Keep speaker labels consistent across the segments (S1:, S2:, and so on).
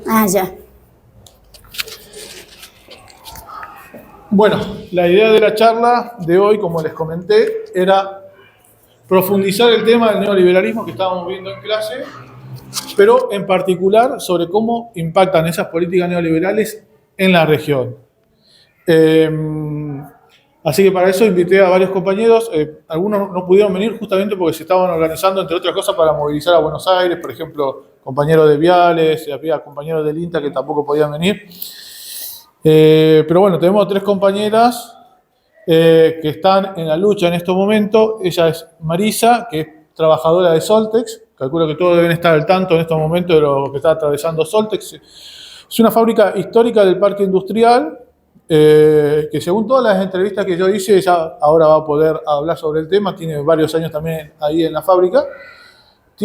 S1: Ah, ya.
S2: Bueno, la idea de la charla de hoy, como les comenté, era profundizar el tema del neoliberalismo que estábamos viendo en clase, pero en particular sobre cómo impactan esas políticas neoliberales en la región. Eh, Así que para eso invité a varios compañeros, algunos no pudieron venir justamente porque se estaban organizando, entre otras cosas, para movilizar a Buenos Aires, por ejemplo, compañeros de Viales, había compañeros del INTA que tampoco podían venir. Pero bueno, tenemos tres compañeras que están en la lucha en estos momentos. Ella es Marisa, que es trabajadora de Soltex. Calculo que todos deben estar al tanto en estos momentos de lo que está atravesando Soltex. Es una fábrica histórica del parque industrial que según todas las entrevistas que yo hice, ella ahora va a poder hablar sobre el tema. Tiene varios años también ahí en la fábrica.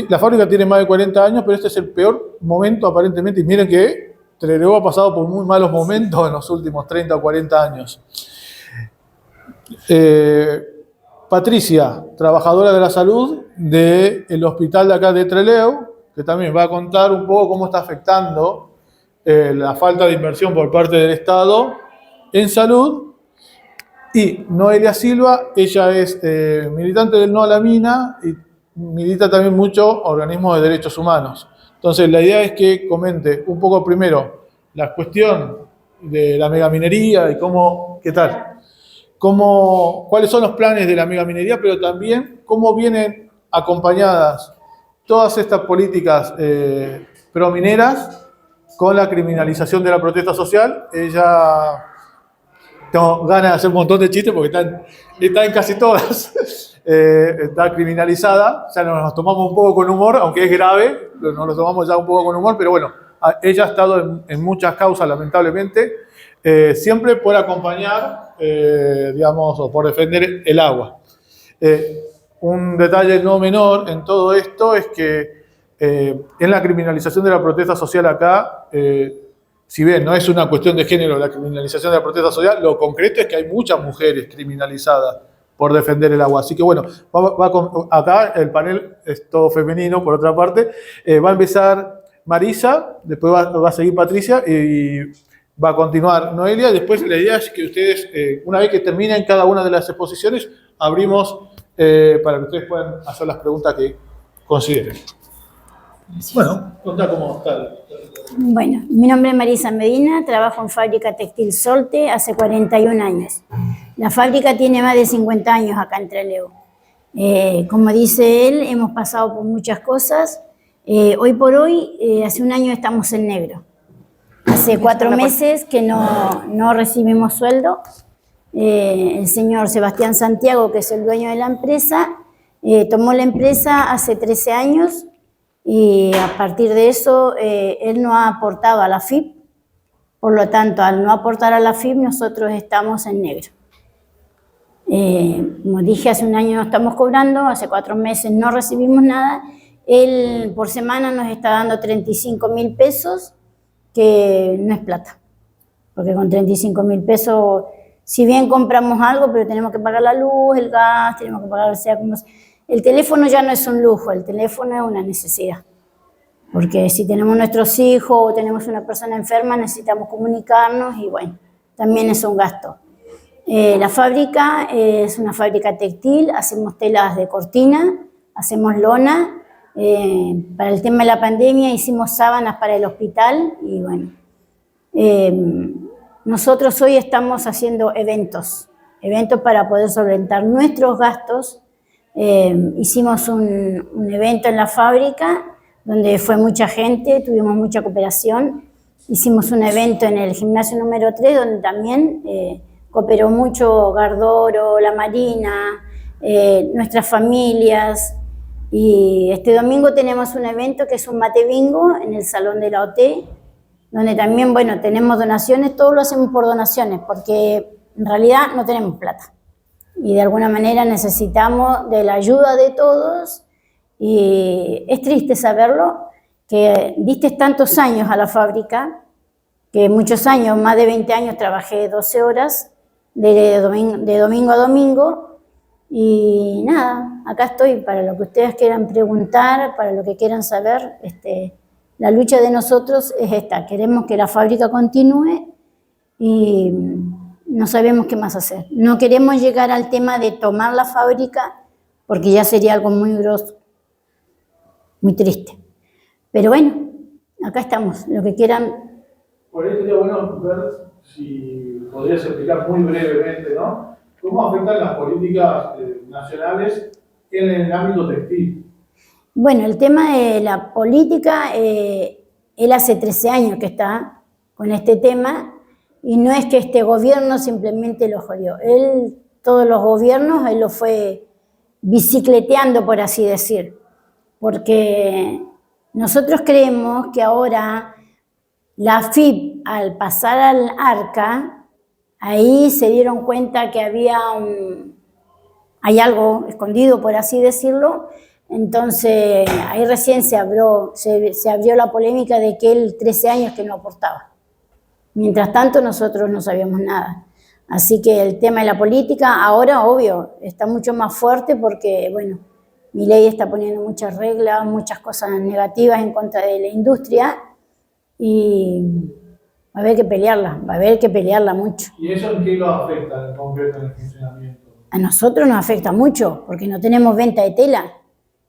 S2: La fábrica tiene más de 40 años, pero este es el peor momento aparentemente. Y miren que Trelew ha pasado por muy malos momentos en los últimos 30 o 40 años. Patricia, trabajadora de la salud del hospital de acá de Trelew, que también va a contar un poco cómo está afectando la falta de inversión por parte del Estado en salud. Y Noelia Silva, ella es militante del No a la Mina y milita también mucho organismos de derechos humanos. Entonces, la idea es que comente un poco primero la cuestión de la megaminería y cómo, ¿qué tal? Cuáles son los planes de la megaminería, pero también cómo vienen acompañadas todas estas políticas promineras con la criminalización de la protesta social. Ella, tengo ganas de hacer un montón de chistes porque está en casi todas, está criminalizada, ya nos tomamos un poco con humor, aunque es grave, nos lo tomamos ya un poco con humor, pero bueno, ella ha estado en muchas causas, lamentablemente, siempre por acompañar, digamos, o por defender el agua. Un detalle no menor en todo esto es que en la criminalización de la protesta social acá, si bien no es una cuestión de género la criminalización de la protesta social, lo concreto es que hay muchas mujeres criminalizadas por defender el agua. Así que bueno, acá el panel es todo femenino, por otra parte. Va a empezar Marisa, después va a seguir Patricia y va a continuar Noelia. Después la idea es que ustedes, una vez que terminen cada una de las exposiciones, abrimos para que ustedes puedan hacer las preguntas que consideren. Bueno, contá cómo está.
S1: Bueno, mi nombre es Marisa Medina, trabajo en Fábrica Textil Solte hace 41 años. La fábrica tiene más de 50 años acá en Trelew. Como dice él, hemos pasado por muchas cosas. Hoy por hoy, hace un año estamos en negro. Hace 4 meses que no recibimos sueldo. El señor Sebastián Santiago, que es el dueño de la empresa, tomó la empresa hace 13 años y a partir de eso él no ha aportado a la FIP. Por lo tanto, al no aportar a la FIP, nosotros estamos en negro. Como dije, hace un año no estamos cobrando, hace 4 meses no recibimos nada. Él por semana nos está dando 35.000 pesos, que no es plata, porque con 35.000 pesos, si bien compramos algo, pero tenemos que pagar la luz, el gas, tenemos que pagar, o sea, como el teléfono ya no es un lujo, el teléfono es una necesidad. Porque si tenemos nuestros hijos o tenemos una persona enferma, necesitamos comunicarnos y bueno, también es un gasto. La fábrica es una fábrica textil, hacemos telas de cortina, hacemos lona. Para el tema de la pandemia hicimos sábanas para el hospital y bueno. Nosotros hoy estamos haciendo eventos para poder solventar nuestros gastos. Hicimos un evento en la fábrica donde fue mucha gente, tuvimos mucha cooperación. Hicimos un evento en el gimnasio número 3 donde también cooperó mucho Gardoro, la Marina, nuestras familias. Y este domingo tenemos un evento que es un mate bingo en el Salón de la OT, donde también, bueno, tenemos donaciones, todo lo hacemos por donaciones, porque en realidad no tenemos plata. Y de alguna manera necesitamos de la ayuda de todos, y es triste saberlo, que diste tantos años a la fábrica, que muchos años, más de 20 años, trabajé 12 horas, de domingo a domingo, y nada, acá estoy para lo que ustedes quieran preguntar, para lo que quieran saber, la lucha de nosotros es esta, queremos que la fábrica continúe y no sabemos qué más hacer. No queremos llegar al tema de tomar la fábrica porque ya sería algo muy grosso, muy triste. Pero bueno, acá estamos, lo que quieran.
S2: Por ahí sería bueno ver si podrías explicar muy brevemente, ¿no? ¿Cómo afectan las políticas nacionales en el ámbito textil?
S1: Bueno, el tema de la política, él hace 13 años que está con este tema y no es que este gobierno simplemente lo jodió. Él, todos los gobiernos, él lo fue bicicleteando, por así decir, porque nosotros creemos que ahora la AFIP, al pasar al ARCA, ahí se dieron cuenta que hay algo escondido, por así decirlo. Entonces, ahí recién se abrió la polémica de que él 13 años que no aportaba. Mientras tanto, nosotros no sabíamos nada. Así que el tema de la política ahora, obvio, está mucho más fuerte porque, bueno, Milei está poniendo muchas reglas, muchas cosas negativas en contra de la industria y va a haber que pelearla mucho.
S2: ¿Y eso en qué lo afecta en concreto en el funcionamiento?
S1: A nosotros nos afecta mucho porque no tenemos venta de tela.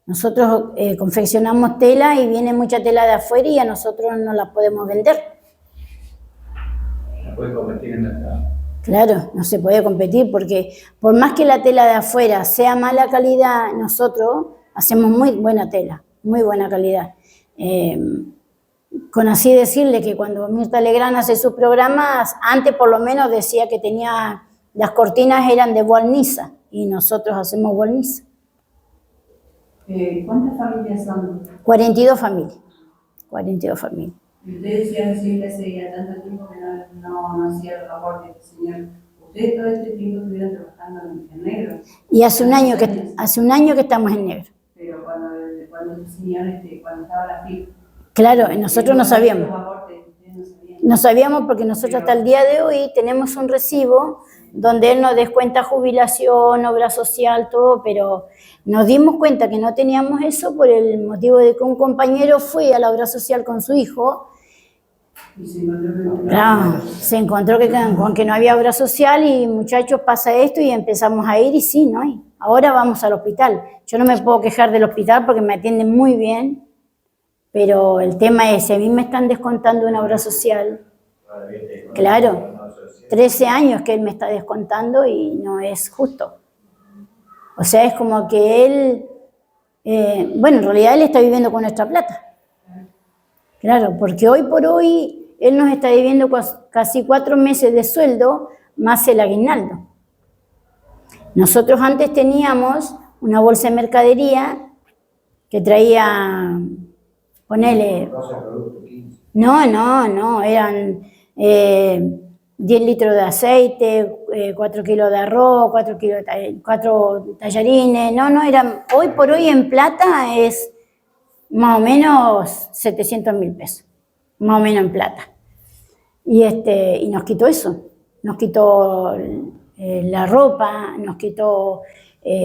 S1: Nosotros confeccionamos tela y viene mucha tela de afuera y a nosotros no la podemos vender.
S3: No puede competir en mercado.
S1: Claro, no se puede competir porque por más que la tela de afuera sea mala calidad, nosotros hacemos muy buena tela, muy buena calidad. Con así decirle que cuando Mirta Legrand hace sus programas, antes por lo menos decía que las cortinas eran de Volnisa y nosotros hacemos Volnisa.
S4: ¿Cuántas familias son?
S1: 42 familias. 42 familias.
S4: Y usted decía decir que hace ya tanto tiempo que no hacía los aportes, señor. ¿Ustedes todo este tiempo estuvieron trabajando en negro?
S1: Y hace un año que estamos en negro.
S4: Pero cuando el señor, cuando estaba la FIP.
S1: Claro, nosotros no sabíamos. No sabíamos porque nosotros hasta el día de hoy tenemos un recibo donde él nos descuenta jubilación, obra social, todo, pero nos dimos cuenta que no teníamos eso por el motivo de que un compañero fue a la obra social con su hijo.
S4: Y
S1: se encontró con que no había obra social y muchachos pasa esto y empezamos a ir y sí, no hay. Ahora vamos al hospital. Yo no me puedo quejar del hospital porque me atienden muy bien, pero el tema es, si a mí me están descontando una obra social, claro, 13 años que él me está descontando y no es justo. O sea, es como que él, bueno, en realidad él está viviendo con nuestra plata. Claro, porque hoy por hoy él nos está debiendo casi 4 meses de sueldo más el aguinaldo. Nosotros antes teníamos una bolsa de mercadería que traía, ponele, no, eran 10 litros de aceite, 4 kilos de arroz, 4 tallarines, hoy por hoy en plata es más o menos 700.000 pesos, más o menos en plata. Y nos quitó eso, nos quitó la ropa, nos quitó,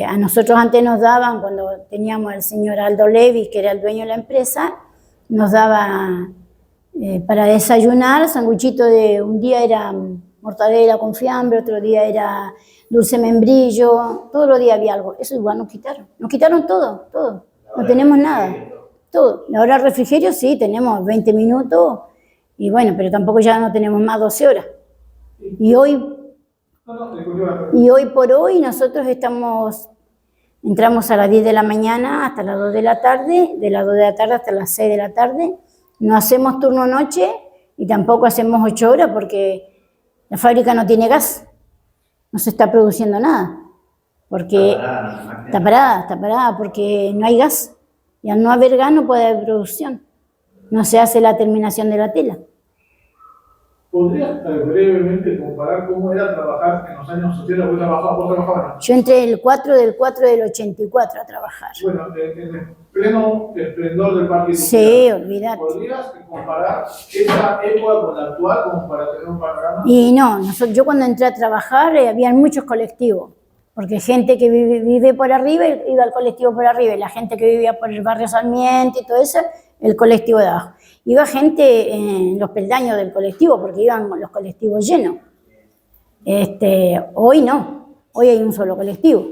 S1: a nosotros antes nos daban, cuando teníamos al señor Aldo Levis, que era el dueño de la empresa, nos daba para desayunar, sanguchito de, un día era mortadela con fiambre, otro día era dulce membrillo, todos los días había algo. Eso igual nos quitaron todo, no tenemos nada, todo. Ahora refrigerio sí, tenemos 20 minutos y bueno, pero tampoco ya no tenemos más 12 horas. Y hoy por hoy nosotros entramos a las 10 de la mañana hasta las 2 de la tarde, de las 2 de la tarde hasta las 6 de la tarde, no hacemos turno noche y tampoco hacemos 8 horas porque la fábrica no tiene gas, no se está produciendo nada, porque está parada porque no hay gas y al no haber gas no puede haber producción, no se hace la terminación de la tela.
S2: ¿Podrías brevemente comparar cómo era trabajar en los años 80? ¿Vos trabajabas?
S1: Yo entré el 4 del 84 a trabajar.
S2: Bueno, en el pleno esplendor del Parque Industrial.
S1: Sí, olvídate.
S2: ¿Podrías comparar esa época con la actual como para tener un panorama?
S1: Y no, yo cuando entré a trabajar había muchos colectivos, porque gente que vive por arriba iba al colectivo por arriba, y la gente que vivía por el barrio Sarmiento y todo eso, el colectivo de abajo. iba gente en los peldaños del colectivo, porque iban los colectivos llenos. Hoy no, hoy hay un solo colectivo.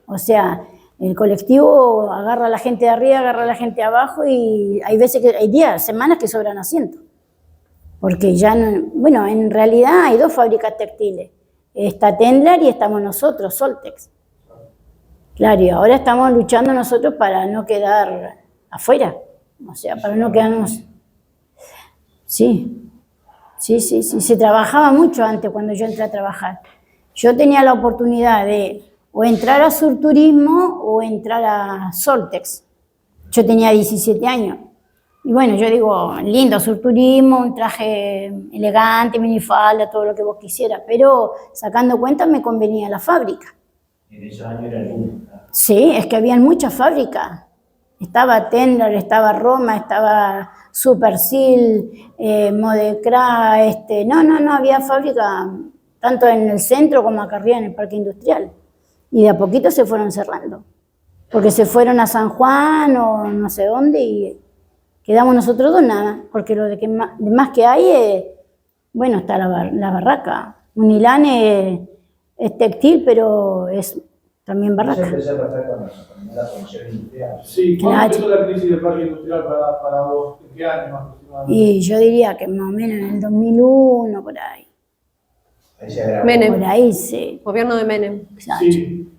S1: O sea, el colectivo agarra a la gente de arriba, agarra a la gente de abajo y hay veces que hay días, semanas que sobran asientos. Porque ya no, bueno, en realidad hay 2 fábricas textiles. Está Tendlar y estamos nosotros, Soltex. Claro, y ahora estamos luchando nosotros para no quedar afuera. O sea, para no quedarnos... Sí, se trabajaba mucho antes cuando yo entré a trabajar. Yo tenía la oportunidad de o entrar a Surturismo o entrar a Soltex. Yo tenía 17 años. Y bueno, yo digo, lindo Surturismo, un traje elegante, minifalda, todo lo que vos quisieras, pero sacando cuentas me convenía la fábrica.
S3: En esos años era el boom.
S1: Sí, es que habían muchas fábricas. Estaba Tendlar, estaba Roma, estaba Supersil, Modecra, no, había fábrica tanto en el centro como acá arriba en el parque industrial. Y de a poquito se fueron cerrando, porque se fueron a San Juan o no sé dónde y quedamos nosotros 2 nada, porque lo de más que hay, bueno, está la barraca. Unilán es textil, pero es también barraca.
S3: Yo empecé a tratar con la promoción industrial.
S2: Sí, ¿cuándo
S1: Claro.
S2: empezó la crisis del parque industrial para vos? ¿En qué año aproximadamente?
S1: Y yo diría que más o menos en el 2001, por ahí.
S3: Ahí se agravó.
S5: Menem.
S1: Por ahí sí.
S5: Gobierno de Menem.
S1: Exacto.
S2: Sí,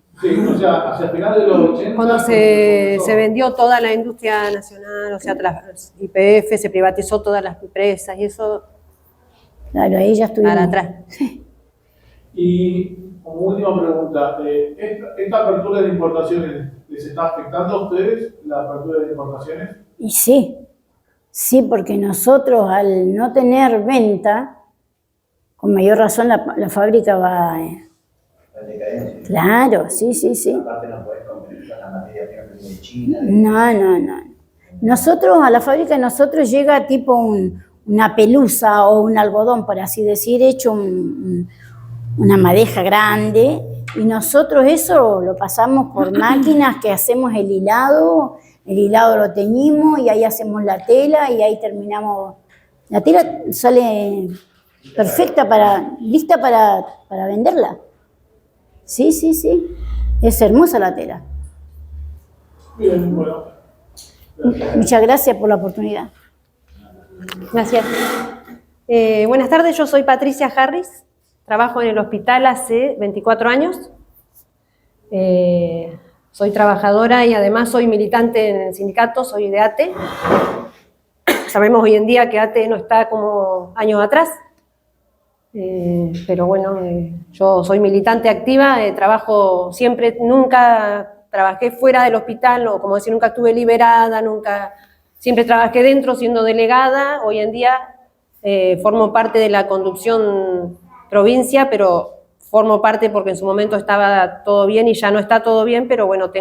S2: o sea, hacia finales de los 80.
S5: Cuando se vendió toda la industria nacional, o sea, las YPF, se privatizó todas las empresas y eso
S1: Claro, ahí ya estuvimos.
S5: para atrás.
S2: Y como última pregunta, ¿esta apertura de importaciones les está afectando a ustedes, la apertura de importaciones?
S1: Y sí, porque nosotros al no tener venta, con mayor razón la fábrica va...
S3: La decadencia.
S1: Claro, sí.
S3: Aparte no podés competir con la materia prima que viene de China.
S1: No. Nosotros, a la fábrica de nosotros llega tipo una pelusa o un algodón, por así decir, hecho una madeja grande, y nosotros eso lo pasamos por máquinas que hacemos el hilado lo teñimos y ahí hacemos la tela y ahí terminamos. La tela sale perfecta lista para venderla. Sí. Es hermosa la tela.
S2: Bien, bueno.
S1: Muchas gracias por la oportunidad.
S5: Gracias. Buenas tardes, yo soy Patricia Harris, trabajo en el hospital hace 24 años. Soy trabajadora y además soy militante en el sindicato, soy de ATE. Sabemos hoy en día que ATE no está como años atrás, pero bueno, yo soy militante activa, trabajo siempre, nunca trabajé fuera del hospital, o como decir, nunca estuve liberada, siempre trabajé dentro siendo delegada. Hoy en día formo parte de la conducción provincia, pero formo parte porque en su momento estaba todo bien y ya no está todo bien, pero bueno,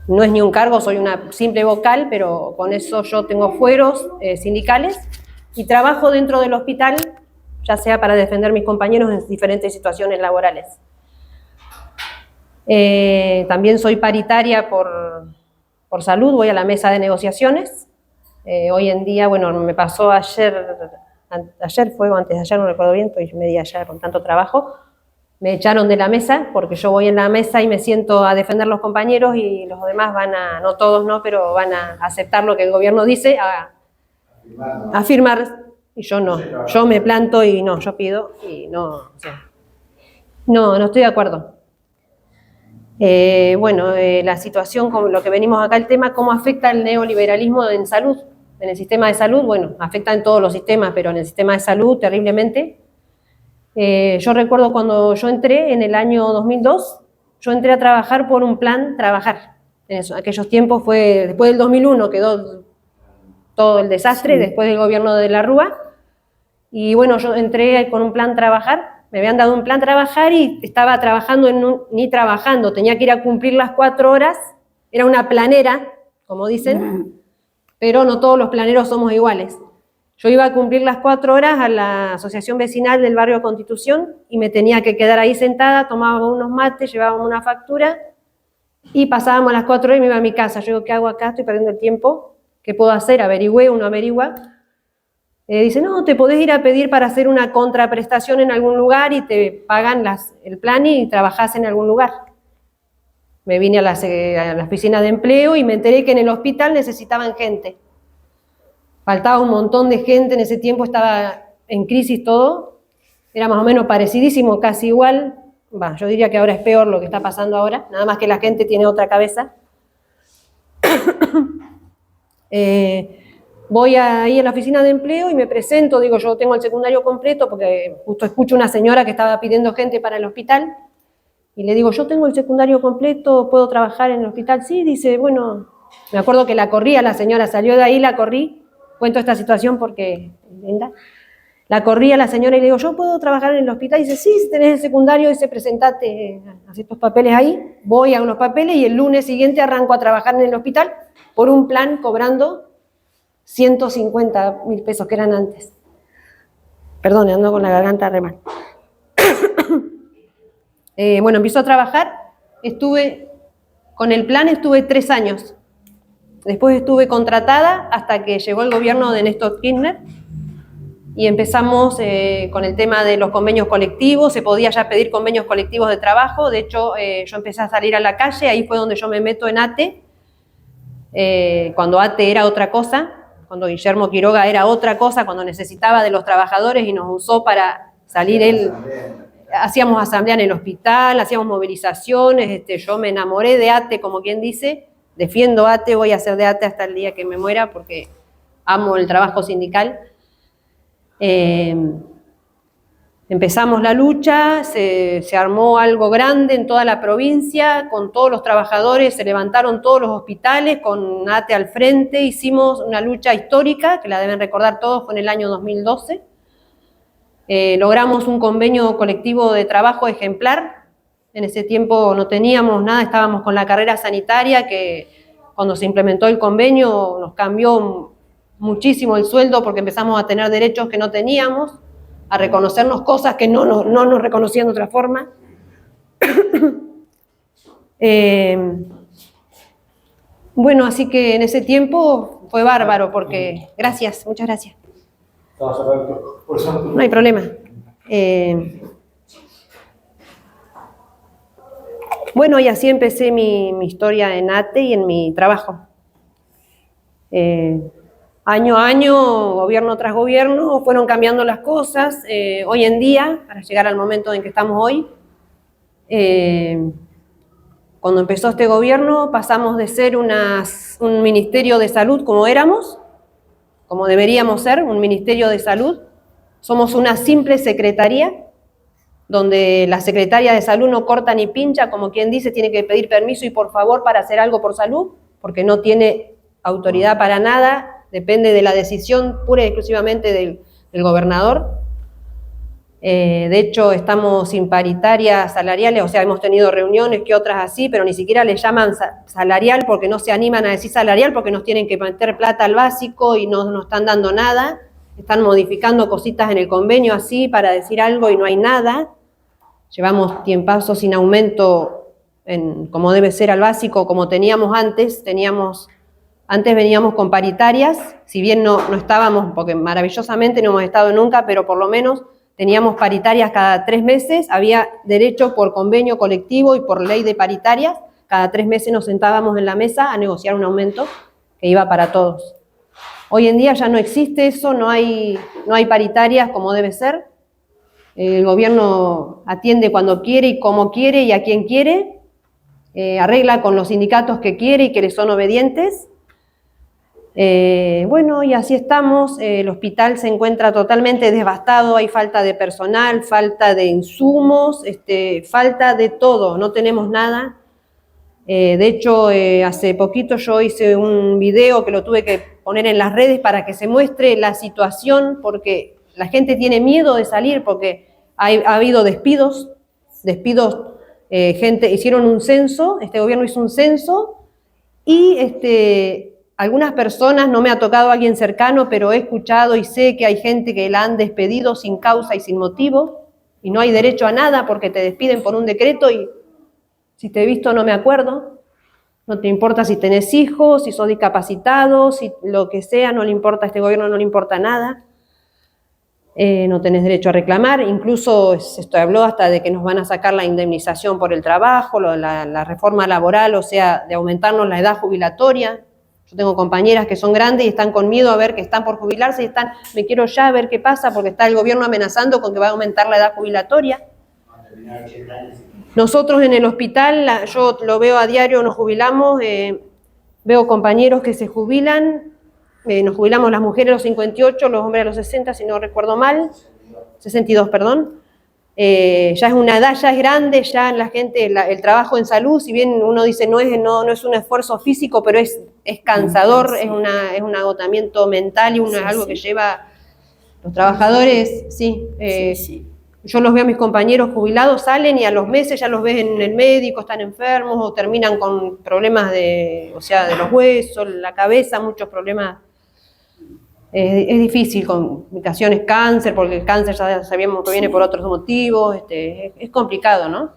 S5: no es ni un cargo, soy una simple vocal, pero con eso yo tengo fueros sindicales y trabajo dentro del hospital, ya sea para defender a mis compañeros en diferentes situaciones laborales. También soy paritaria por salud, voy a la mesa de negociaciones. Hoy en día, bueno, me pasó ayer fue o antes de ayer, no recuerdo bien, estoy media ya con tanto trabajo. Me echaron de la mesa porque yo voy en la mesa y me siento a defender a los compañeros y los demás no todos no, pero van a aceptar lo que el gobierno dice, a firmar, y yo no. Yo me planto y no, yo pido y no, o sea, no estoy de acuerdo. La situación, con lo que venimos acá, el tema, cómo afecta el neoliberalismo en salud, en el sistema de salud. Bueno, afecta en todos los sistemas, pero en el sistema de salud terriblemente. Yo recuerdo cuando yo entré en el año 2002, yo entré a trabajar por un plan trabajar. En aquellos tiempos fue, después del 2001 quedó todo el desastre, sí. Después del gobierno de la Rúa. Y bueno, yo entré con un plan trabajar. Me habían dado un plan trabajar y estaba trabajando ni trabajando, tenía que ir a cumplir las 4 horas, era una planera, como dicen, pero no todos los planeros somos iguales. Yo iba a cumplir las 4 horas a la asociación vecinal del barrio Constitución y me tenía que quedar ahí sentada, tomábamos unos mates, llevábamos una factura y pasábamos las 4 horas y me iba a mi casa. Yo digo, ¿qué hago acá? Estoy perdiendo el tiempo. ¿qué puedo hacer? Averigüé, uno averigua. Dice, no, te podés ir a pedir para hacer una contraprestación en algún lugar y te pagan el plan y trabajás en algún lugar. Me vine a la oficina de empleo y me enteré que en el hospital necesitaban gente. Faltaba un montón de gente, en ese tiempo estaba en crisis todo. Era más o menos parecidísimo, casi igual. Yo diría que ahora es peor lo que está pasando ahora, nada más que la gente tiene otra cabeza. Voy ahí a la oficina de empleo y me presento, digo, yo tengo el secundario completo porque justo escucho una señora que estaba pidiendo gente para el hospital y le digo, yo tengo el secundario completo, ¿puedo trabajar en el hospital? Sí, dice, bueno, me acuerdo que la corrí a la señora, salió de ahí, la corrí, cuento esta situación porque, linda, la corrí a la señora y le digo, ¿yo puedo trabajar en el hospital? Y dice, sí, si tenés el secundario, dice, presentate, haz tus papeles ahí, voy a unos papeles y el lunes siguiente arranco a trabajar en el hospital por un plan cobrando 150.000 pesos que eran antes. Perdón, ando con la garganta re mal. Bueno, empiezo a trabajar, con el plan estuve 3 años. Después estuve contratada hasta que llegó el gobierno de Néstor Kirchner y empezamos con el tema de los convenios colectivos, se podía ya pedir convenios colectivos de trabajo, de hecho yo empecé a salir a la calle, ahí fue donde yo me meto en ATE, cuando ATE era otra cosa, cuando Guillermo Quiroga era otra cosa, cuando necesitaba de los trabajadores y nos usó para salir él. Hacíamos asamblea en el hospital, hacíamos movilizaciones, yo me enamoré de ATE, como quien dice, defiendo ATE, voy a ser de ATE hasta el día que me muera porque amo el trabajo sindical. Empezamos la lucha, se armó algo grande en toda la provincia, con todos los trabajadores, se levantaron todos los hospitales, con ATE al frente, hicimos una lucha histórica, que la deben recordar todos, fue en el año 2012. Logramos un convenio colectivo de trabajo ejemplar, en ese tiempo no teníamos nada, estábamos con la carrera sanitaria, que cuando se implementó el convenio nos cambió muchísimo el sueldo porque empezamos a tener derechos que no teníamos, a reconocernos cosas que no nos reconocían de otra forma. Bueno, así que en ese tiempo fue bárbaro porque... Gracias, muchas gracias. No hay problema. Bueno, y así empecé mi historia en ATE y en mi trabajo. Año a año, gobierno tras gobierno, fueron cambiando las cosas. Hoy en día, para llegar al momento en que estamos hoy, cuando empezó este gobierno, pasamos de ser un ministerio de salud como éramos, como deberíamos ser, un ministerio de salud. Somos una simple secretaría, donde la secretaria de salud no corta ni pincha, como quien dice, tiene que pedir permiso y por favor para hacer algo por salud, porque no tiene autoridad para nada, depende de la decisión pura y exclusivamente del gobernador. De hecho, estamos sin paritarias salariales, o sea, hemos tenido reuniones que otras así, pero ni siquiera le llaman salarial porque no se animan a decir salarial porque nos tienen que meter plata al básico y no nos están dando nada. Están modificando cositas en el convenio así para decir algo y no hay nada. Llevamos tiempazos sin aumento como debe ser al básico, como teníamos antes. Antes veníamos con paritarias, si bien no estábamos, porque maravillosamente no hemos estado nunca, pero por lo menos teníamos paritarias cada 3 meses, había derecho por convenio colectivo y por ley de paritarias, cada 3 meses nos sentábamos en la mesa a negociar un aumento que iba para todos. Hoy en día ya no existe eso, no hay paritarias como debe ser. El gobierno atiende cuando quiere y como quiere y a quien quiere, arregla con los sindicatos que quiere y que le son obedientes. Bueno, y así estamos. El hospital se encuentra totalmente devastado, hay falta de personal, falta de insumos, falta de todo, no tenemos nada. De hecho, hace poquito yo hice un video que lo tuve que poner en las redes para que se muestre la situación, porque la gente tiene miedo de salir, porque ha habido despidos, hicieron un censo, este gobierno hizo un censo, y algunas personas, no me ha tocado alguien cercano, pero he escuchado y sé que hay gente que la han despedido sin causa y sin motivo, y no hay derecho a nada porque te despiden por un decreto y si te he visto no me acuerdo. No te importa si tenés hijos, si sos discapacitado, si lo que sea, no le importa, a este gobierno no le importa nada. No tenés derecho a reclamar, incluso se habló hasta de que nos van a sacar la indemnización por el trabajo, la reforma laboral, o sea, de aumentarnos la edad jubilatoria. Yo tengo compañeras que son grandes y están con miedo a ver que están por jubilarse y están, me quiero ya ver qué pasa porque está el gobierno amenazando con que va a aumentar la edad jubilatoria. Nosotros en el hospital, yo lo veo a diario, nos jubilamos, veo compañeros que se jubilan, nos jubilamos las mujeres a los 58, los hombres a los 60, si no recuerdo mal, 62, perdón. Ya es una edad, ya es grande, ya la gente, el trabajo en salud, si bien uno dice no es un esfuerzo físico, pero es cansador, es un agotamiento mental y es algo que lleva los trabajadores, yo los veo a mis compañeros jubilados, salen y a los meses ya los ves en el médico, están enfermos o terminan con problemas de los huesos, la cabeza, muchos problemas. Es difícil, complicaciones, cáncer, porque el cáncer ya sabíamos que viene por otros motivos, es complicado, ¿no?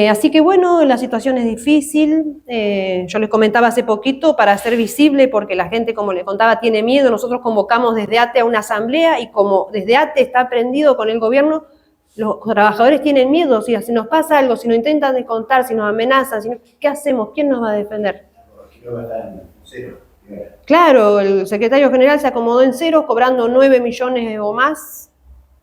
S5: Así que bueno, la situación es difícil, yo les comentaba hace poquito, para hacer visible, porque la gente, como les contaba, tiene miedo, nosotros convocamos desde ATE a una asamblea y como desde ATE está prendido con el gobierno, los trabajadores tienen miedo, si nos pasa algo, si nos intentan descontar, si nos amenazan, ¿qué hacemos? ¿Quién nos va a defender? Claro, el secretario general se acomodó en ceros, cobrando 9 millones o más,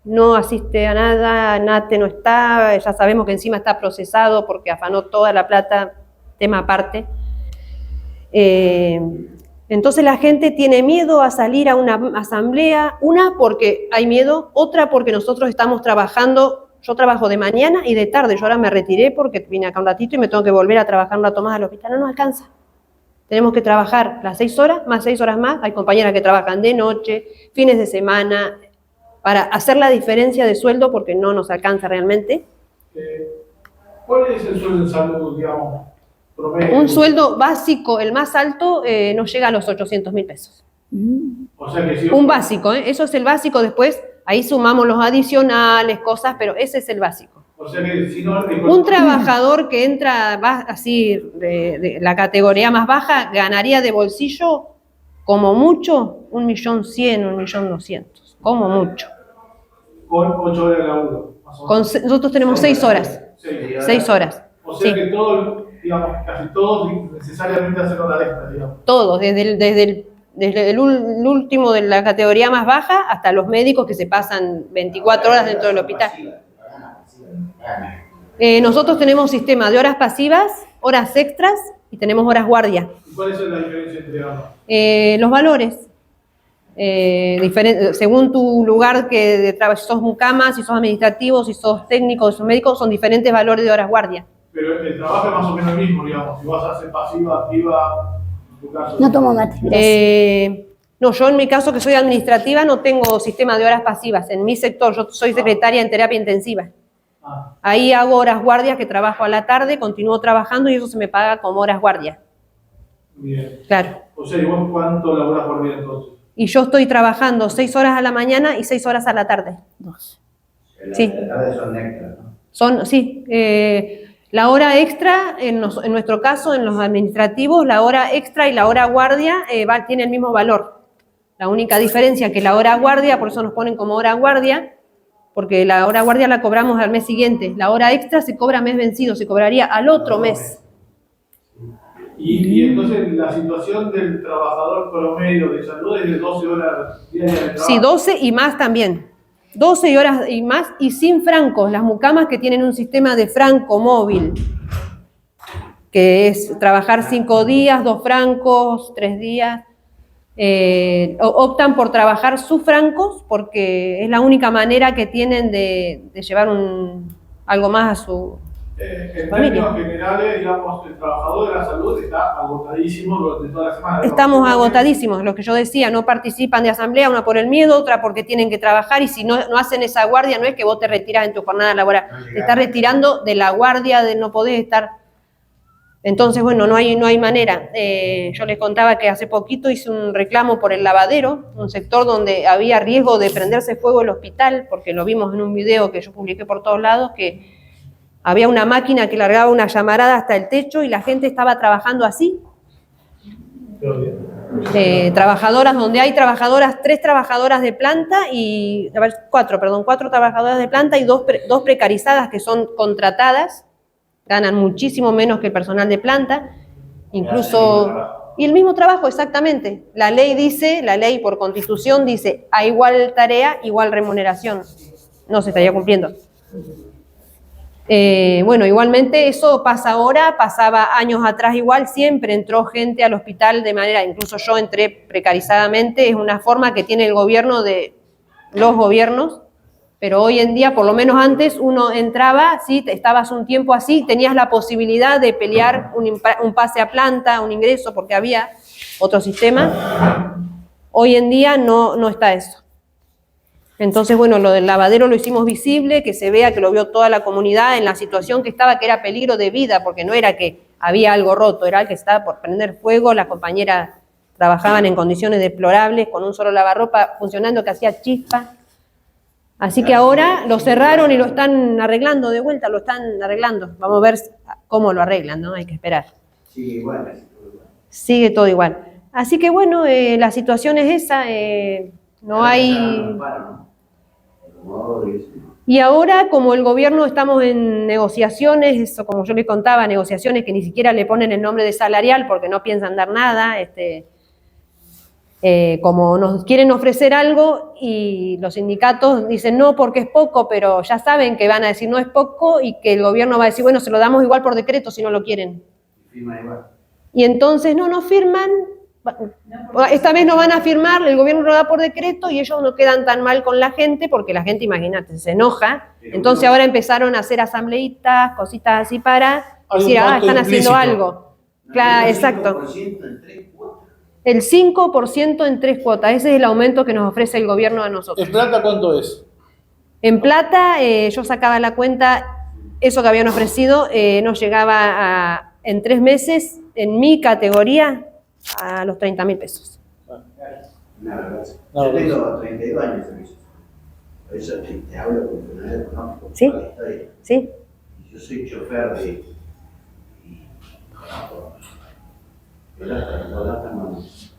S5: no asiste a nada, NATE no está, ya sabemos que encima está procesado porque afanó toda la plata, tema aparte. Entonces la gente tiene miedo a salir a una asamblea, una porque hay miedo, otra porque nosotros estamos trabajando, yo trabajo de mañana y de tarde, yo ahora me retiré porque vine acá un ratito y me tengo que volver a trabajar un rato más al hospital, no nos alcanza. Tenemos que trabajar las 6 horas, más 6 horas más. Hay compañeras que trabajan de noche, fines de semana, para hacer la diferencia de sueldo porque no nos alcanza realmente.
S2: ¿Cuál es el sueldo en salud, digamos, promedio?
S5: Un sueldo básico, el más alto, no llega a los 800.000 pesos.
S2: O sea que si
S5: Un básico, eso es el básico. Después, ahí sumamos los adicionales, cosas, pero ese es el básico.
S2: O sea que si no...
S5: Un trabajador que entra así de la categoría más baja ganaría de bolsillo como mucho 1.100.000, 1.200.000, como mucho.
S2: Con 8 horas de laburo.
S5: Nosotros tenemos 6 horas. 6 horas.
S2: O sea
S5: Sí.
S2: que todos, digamos, casi todos necesariamente hacen horas extras, digamos.
S5: Todos, desde el último de la categoría más baja hasta los médicos que se pasan 24 horas dentro del hospital. Nosotros tenemos sistema de horas pasivas, horas extras y tenemos horas guardia.
S2: ¿Y cuál es la diferencia entre ambas?
S5: Los valores, según tu lugar que de trabajo, si sos mucama, si sos administrativo, si sos técnico, si sos médico, son diferentes valores de horas guardia.
S2: Pero el trabajo es más o menos el mismo, digamos. Si vas a hacer pasiva, activa, en tu caso.
S1: No tomo mate, gracias.
S5: No, yo en mi caso que soy administrativa no tengo sistema de horas pasivas. En mi sector, yo soy secretaria en terapia intensiva. Ahí hago horas guardias que trabajo a la tarde, continúo trabajando y eso se me paga como horas guardia.
S2: Bien.
S5: Claro.
S2: O sea, ¿y vos cuánto laburás por día entonces?
S5: Y yo estoy trabajando 6 horas a la mañana y 6 horas a la tarde.
S1: 2.
S5: Sí.
S3: Las tardes son extras, ¿no?
S5: La hora extra, en nuestro caso, en los administrativos, la hora extra y la hora guardia tiene el mismo valor. La única diferencia es que la hora guardia, por eso nos ponen como hora guardia, porque la hora guardia la cobramos al mes siguiente. La hora extra se cobra mes vencido, se cobraría al otro mes.
S2: Y entonces la situación del trabajador promedio de salud es de 12 horas diarias de trabajo.
S5: Sí, 12 y más también. 12 horas y más y sin francos. Las mucamas que tienen un sistema de franco móvil, que es trabajar 5 días, 2 francos, 3 días. Optan por trabajar sus francos porque es la única manera que tienen de llevar algo más a su
S2: En
S5: familia.
S2: términos generales, digamos, el trabajador de la salud está agotadísimo durante toda la semana.
S5: Estamos agotadísimos, lo que yo decía, no participan de asamblea, una por el miedo, otra porque tienen que trabajar y si no hacen esa guardia no es que vos te retirás en tu jornada laboral, te estás retirando de la guardia, de no podés estar. Entonces, bueno, no hay manera. Yo les contaba que hace poquito hice un reclamo por el lavadero, un sector donde había riesgo de prenderse fuego el hospital, porque lo vimos en un video que yo publiqué por todos lados, que Había una máquina que largaba una llamarada hasta el techo y la gente estaba trabajando así. Trabajadoras, donde hay trabajadoras, 3 trabajadoras de planta y, 4 trabajadoras de planta y 2 precarizadas que son contratadas, ganan muchísimo menos que el personal de planta, incluso, y el mismo trabajo, exactamente. La ley por constitución dice, a igual tarea, igual remuneración. No se estaría cumpliendo. Bueno, igualmente eso pasa ahora, pasaba años atrás igual, siempre entró gente al hospital de manera, incluso yo entré precarizadamente, es una forma que tiene el gobierno de los gobiernos, pero hoy en día, por lo menos antes, uno entraba, ¿sí? Estabas un tiempo así, tenías la posibilidad de pelear un pase a planta, un ingreso, porque había otro sistema. Hoy en día no está eso. Entonces, bueno, lo del lavadero lo hicimos visible, que se vea, que lo vio toda la comunidad en la situación que estaba, que era peligro de vida, porque no era que había algo roto, era que estaba por prender fuego, las compañeras trabajaban en condiciones deplorables, con un solo lavarropa funcionando que hacía chispa. Así que ahora lo cerraron y lo están arreglando de vuelta, lo están arreglando. Vamos a ver cómo lo arreglan, ¿no? Hay que esperar.
S3: Sigue igual.
S5: Sigue todo igual. Así que bueno, la situación es esa, no hay... Y ahora, como el gobierno estamos en negociaciones, eso como yo les contaba, negociaciones que ni siquiera le ponen el nombre de salarial porque no piensan dar nada, como nos quieren ofrecer algo y los sindicatos dicen no porque es poco, pero ya saben que van a decir no es poco y que el gobierno va a decir bueno, se lo damos igual por decreto si no lo quieren. Y entonces no firman. Esta vez no van a firmar, el gobierno lo da por decreto y ellos no quedan tan mal con la gente porque la gente, imagínate, se enoja. Entonces ahora empezaron a hacer asambleitas, cositas así para decir, están haciendo algo. Claro, exacto. El 5% en 3 cuotas, ese es el aumento que nos ofrece el gobierno a nosotros.
S2: ¿En plata cuánto es?
S5: En plata, yo sacaba la cuenta, eso que habían ofrecido nos llegaba en 3 meses, en mi categoría, a los 30.000 pesos.
S3: Una vergüenza. Yo tengo 32 años de servicio. Por eso te hablo con funcionario económico.
S5: ¿Sí? Sí.
S3: Yo soy chofer de... y conozco.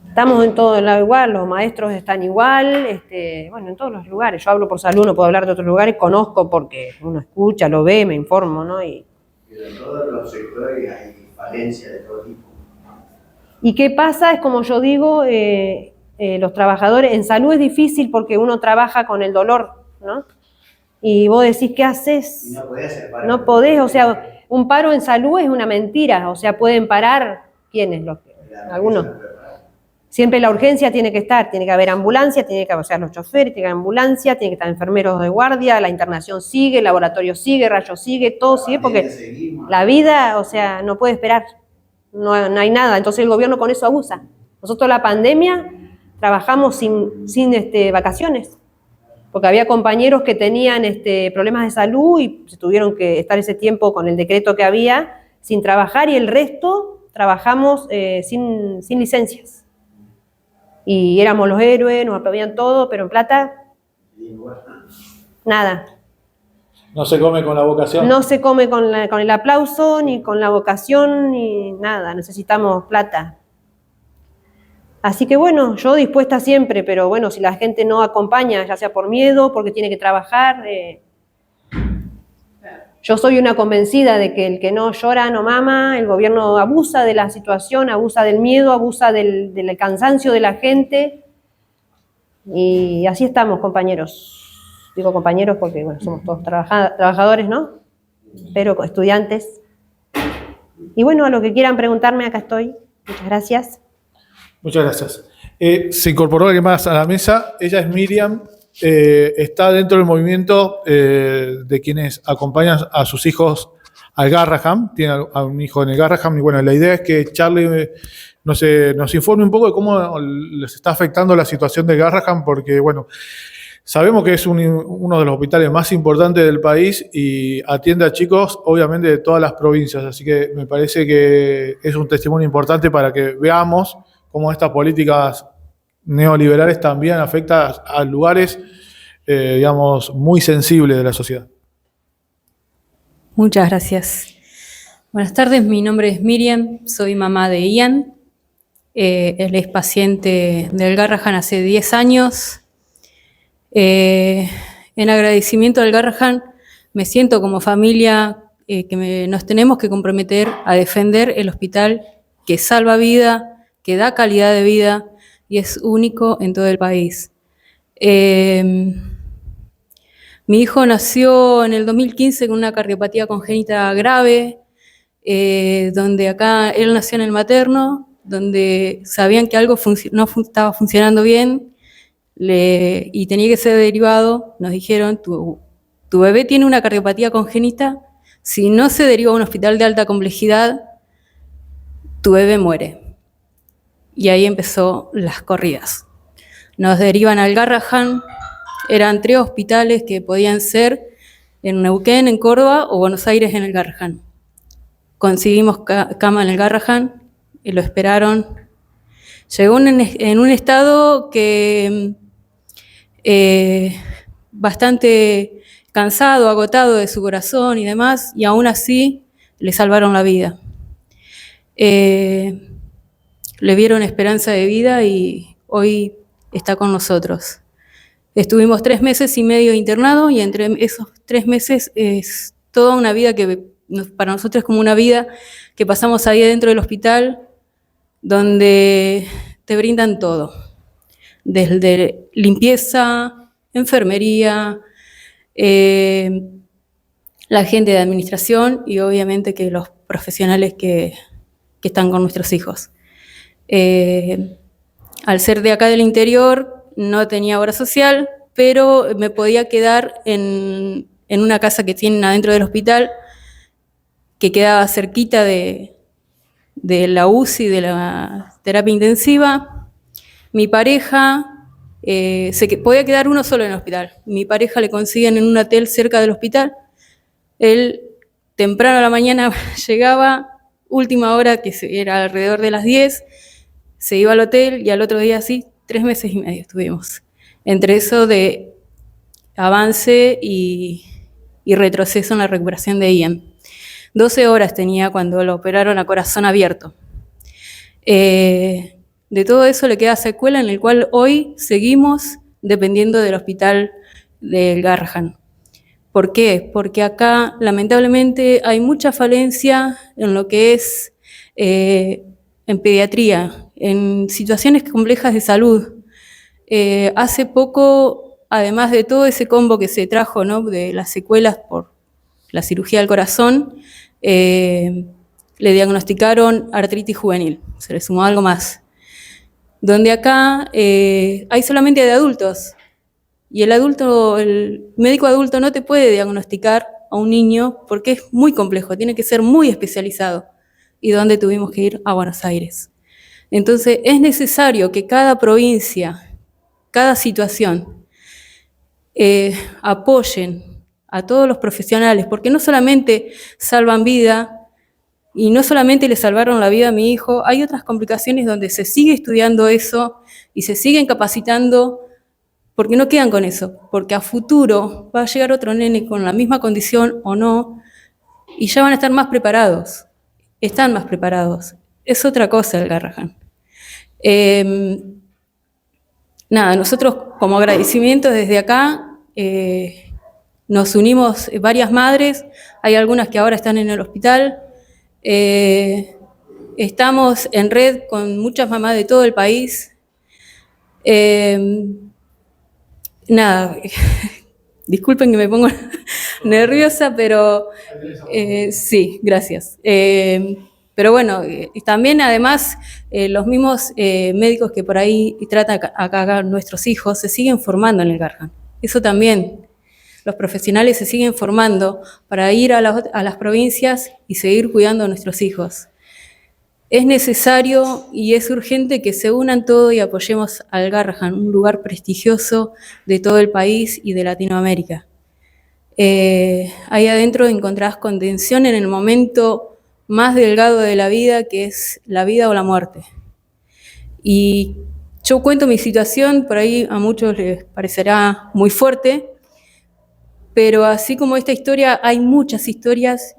S5: Estamos en todo lado igual, los maestros están igual, bueno, en todos los lugares. Yo hablo por salud, no puedo hablar de otros lugares, conozco porque uno escucha, lo ve, me informo, ¿no?
S3: Pero en todos los sectores hay falencia de todo tipo.
S5: ¿Y qué pasa? Es como yo digo, los trabajadores, en salud es difícil porque uno trabaja con el dolor, ¿no? Y vos decís, ¿qué haces?
S3: Y no podés hacer paro.
S5: No podés, o sea, un paro en salud es una mentira, o sea, pueden parar, ¿quiénes? Algunos. Siempre la urgencia tiene que estar, tiene que haber ambulancia, tiene que haber, o sea, los choferes, tiene que haber ambulancia, tiene que estar enfermeros de guardia, la internación sigue, el laboratorio sigue, rayos sigue, todo sigue, porque la vida, o sea, no puede esperar. No hay nada, entonces el gobierno con eso abusa. Nosotros la pandemia trabajamos sin vacaciones, porque había compañeros que tenían problemas de salud y se tuvieron que estar ese tiempo con el decreto que había sin trabajar y el resto trabajamos sin licencias. Y éramos los héroes, nos aplaudían todo, pero en plata, nada.
S2: ¿No se come con la vocación?
S5: No se come con el aplauso, ni con la vocación, ni nada. Necesitamos plata. Así que bueno, yo dispuesta siempre, pero bueno, si la gente no acompaña, ya sea por miedo, porque tiene que trabajar, yo soy una convencida de que el que no llora no mama, el gobierno abusa de la situación, abusa del miedo, abusa del cansancio de la gente, y así estamos, compañeros. Digo compañeros porque, bueno, somos todos trabajadores, ¿no? Pero estudiantes. Y bueno, a lo que quieran preguntarme, acá estoy. Muchas gracias.
S2: Muchas gracias. Se incorporó alguien más a la mesa. Ella es Miriam. Está dentro del movimiento de quienes acompañan a sus hijos al Garrahan. Tiene a un hijo en el Garrahan. Y bueno, la idea es que Charlie nos informe un poco de cómo les está afectando la situación del Garrahan, porque, bueno, sabemos que es uno de los hospitales más importantes del país y atiende a chicos, obviamente, de todas las provincias. Así que me parece que es un testimonio importante para que veamos cómo estas políticas neoliberales también afectan a lugares, digamos, muy sensibles de la sociedad.
S6: Muchas gracias. Buenas tardes, mi nombre es Miriam, soy mamá de Ian. Él es paciente del Garrahan hace 10 años. En agradecimiento al Garrahan, me siento como familia nos tenemos que comprometer a defender el hospital que salva vida, que da calidad de vida y es único en todo el país. Mi hijo nació en el 2015 con una cardiopatía congénita grave, donde acá él nació en el materno, donde sabían que algo no estaba funcionando bien y tenía que ser derivado. Nos dijeron, tu bebé tiene una cardiopatía congénita, si no se deriva a un hospital de alta complejidad, tu bebé muere. Y ahí empezó las corridas. Nos derivan al Garrahan. Eran 3 hospitales que podían ser en Neuquén, en Córdoba o Buenos Aires en el Garrahan. Conseguimos cama en el Garrahan y lo esperaron. Llegó en un estado que bastante cansado, agotado de su corazón y demás, y aún así le salvaron la vida. Le vieron esperanza de vida y hoy está con nosotros. Estuvimos 3 meses y medio internado y entre esos 3 meses es toda una vida que para nosotros es como una vida que pasamos ahí dentro del hospital, donde te brindan todo, desde limpieza, enfermería, la gente de administración y obviamente que los profesionales que están con nuestros hijos. Al ser de acá del interior, no tenía obra social, pero me podía quedar en una casa que tienen adentro del hospital, que quedaba cerquita de la UCI, de la terapia intensiva. Mi pareja podía quedar uno solo en el hospital. Mi pareja le consiguen en un hotel cerca del hospital. Él temprano a la mañana llegaba, última hora, que era alrededor de las 10, se iba al hotel y al otro día sí, 3 meses y medio estuvimos. Entre eso de avance y retroceso en la recuperación de Ian. 12 horas tenía cuando lo operaron a corazón abierto. De todo eso le queda secuela en el cual hoy seguimos dependiendo del hospital del Garrahan. ¿Por qué? Porque acá lamentablemente hay mucha falencia en lo que es en pediatría, en situaciones complejas de salud. Hace poco, además de todo ese combo que se trajo, ¿no?, de las secuelas por la cirugía del corazón, le diagnosticaron artritis juvenil, se le sumó algo más. Donde acá hay solamente de adultos, y el médico adulto no te puede diagnosticar a un niño porque es muy complejo, tiene que ser muy especializado, y donde tuvimos que ir a Buenos Aires. Entonces es necesario que cada provincia, cada situación, apoyen a todos los profesionales, porque no solamente salvan vida y no solamente le salvaron la vida a mi hijo, hay otras complicaciones donde se sigue estudiando eso y se siguen capacitando, porque no quedan con eso, porque a futuro va a llegar otro nene con la misma condición o no, y ya van a estar más preparados, están más preparados. Es otra cosa el Garrahan. Nosotros como agradecimiento desde acá nos unimos varias madres, hay algunas que ahora están en el hospital, estamos en red con muchas mamás de todo el país. Disculpen que me pongo nerviosa, pero sí, gracias. Pero bueno, también además los mismos médicos que por ahí tratan acá a nuestros hijos se siguen formando en el Garrahan. Eso también, los profesionales se siguen formando para ir a las provincias y seguir cuidando a nuestros hijos. Es necesario y es urgente que se unan todos y apoyemos al Garrahan, un lugar prestigioso de todo el país y de Latinoamérica. Ahí adentro encontrás contención en el momento más delgado de la vida, que es la vida o la muerte. Y yo cuento mi situación, por ahí a muchos les parecerá muy fuerte, Pero así como esta historia, hay muchas historias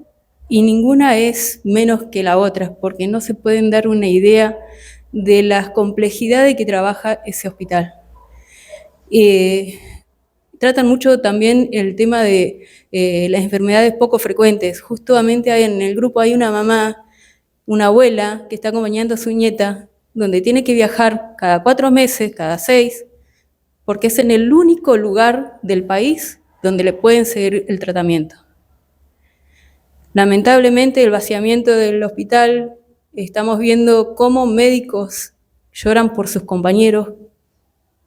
S6: y ninguna es menos que la otra, porque no se pueden dar una idea de las complejidades que trabaja ese hospital. Tratan mucho también el tema de las enfermedades poco frecuentes. Justamente en el grupo hay una mamá, una abuela, que está acompañando a su nieta, donde tiene que viajar cada 4 meses, cada 6, porque es en el único lugar del país donde le pueden seguir el tratamiento. Lamentablemente, el vaciamiento del hospital, estamos viendo cómo médicos lloran por sus compañeros.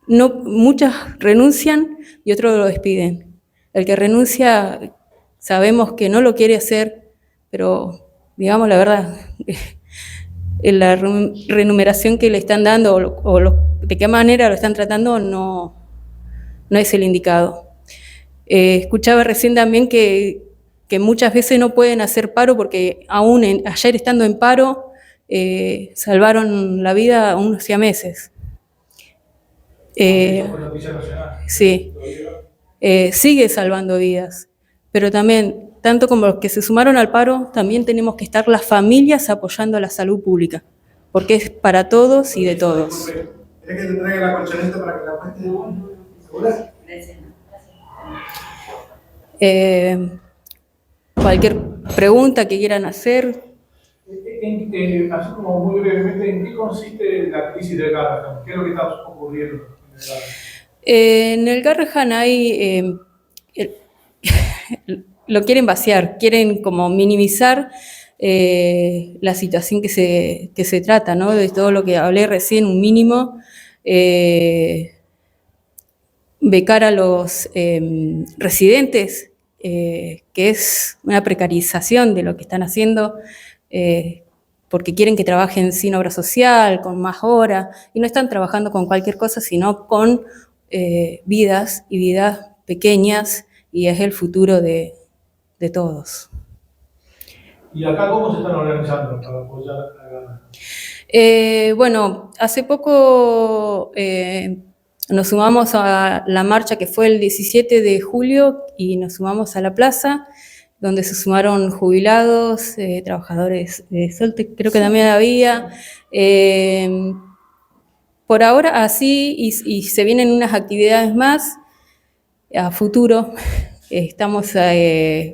S6: Muchas renuncian y otros lo despiden. El que renuncia sabemos que no lo quiere hacer, pero digamos la verdad, la remuneración que le están dando de qué manera lo están tratando no es el indicado. Escuchaba recién también que muchas veces no pueden hacer paro porque aún ayer estando en paro salvaron la vida a unos siameses. Sí, sigue salvando vidas, pero también, tanto como los que se sumaron al paro, también tenemos que estar las familias apoyando a la salud pública, porque es para todos y de todos.
S7: ¿Querés que te traiga la colchoneta para que la cuente? ¿Segura?
S6: Cualquier pregunta que quieran hacer.
S2: Así como muy brevemente, ¿en qué consiste la crisis del Garrahan? ¿Qué es lo que está ocurriendo en el Garrahan?
S6: En el Garrahan hay, lo quieren vaciar, quieren como minimizar la situación que se trata, ¿no? De todo lo que hablé recién, un mínimo, becar a los residentes, que es una precarización de lo que están haciendo, porque quieren que trabajen sin obra social, con más horas, y no están trabajando con cualquier cosa, sino con vidas y vidas pequeñas, y es el futuro de todos.
S2: ¿Y acá cómo se están organizando para apoyar a Garrahan?
S6: Bueno, hace poco nos sumamos a la marcha que fue el 17 de julio y nos sumamos a la plaza, donde se sumaron jubilados, trabajadores de Soltec, creo que también había. Por ahora así, y se vienen unas actividades más a futuro. Estamos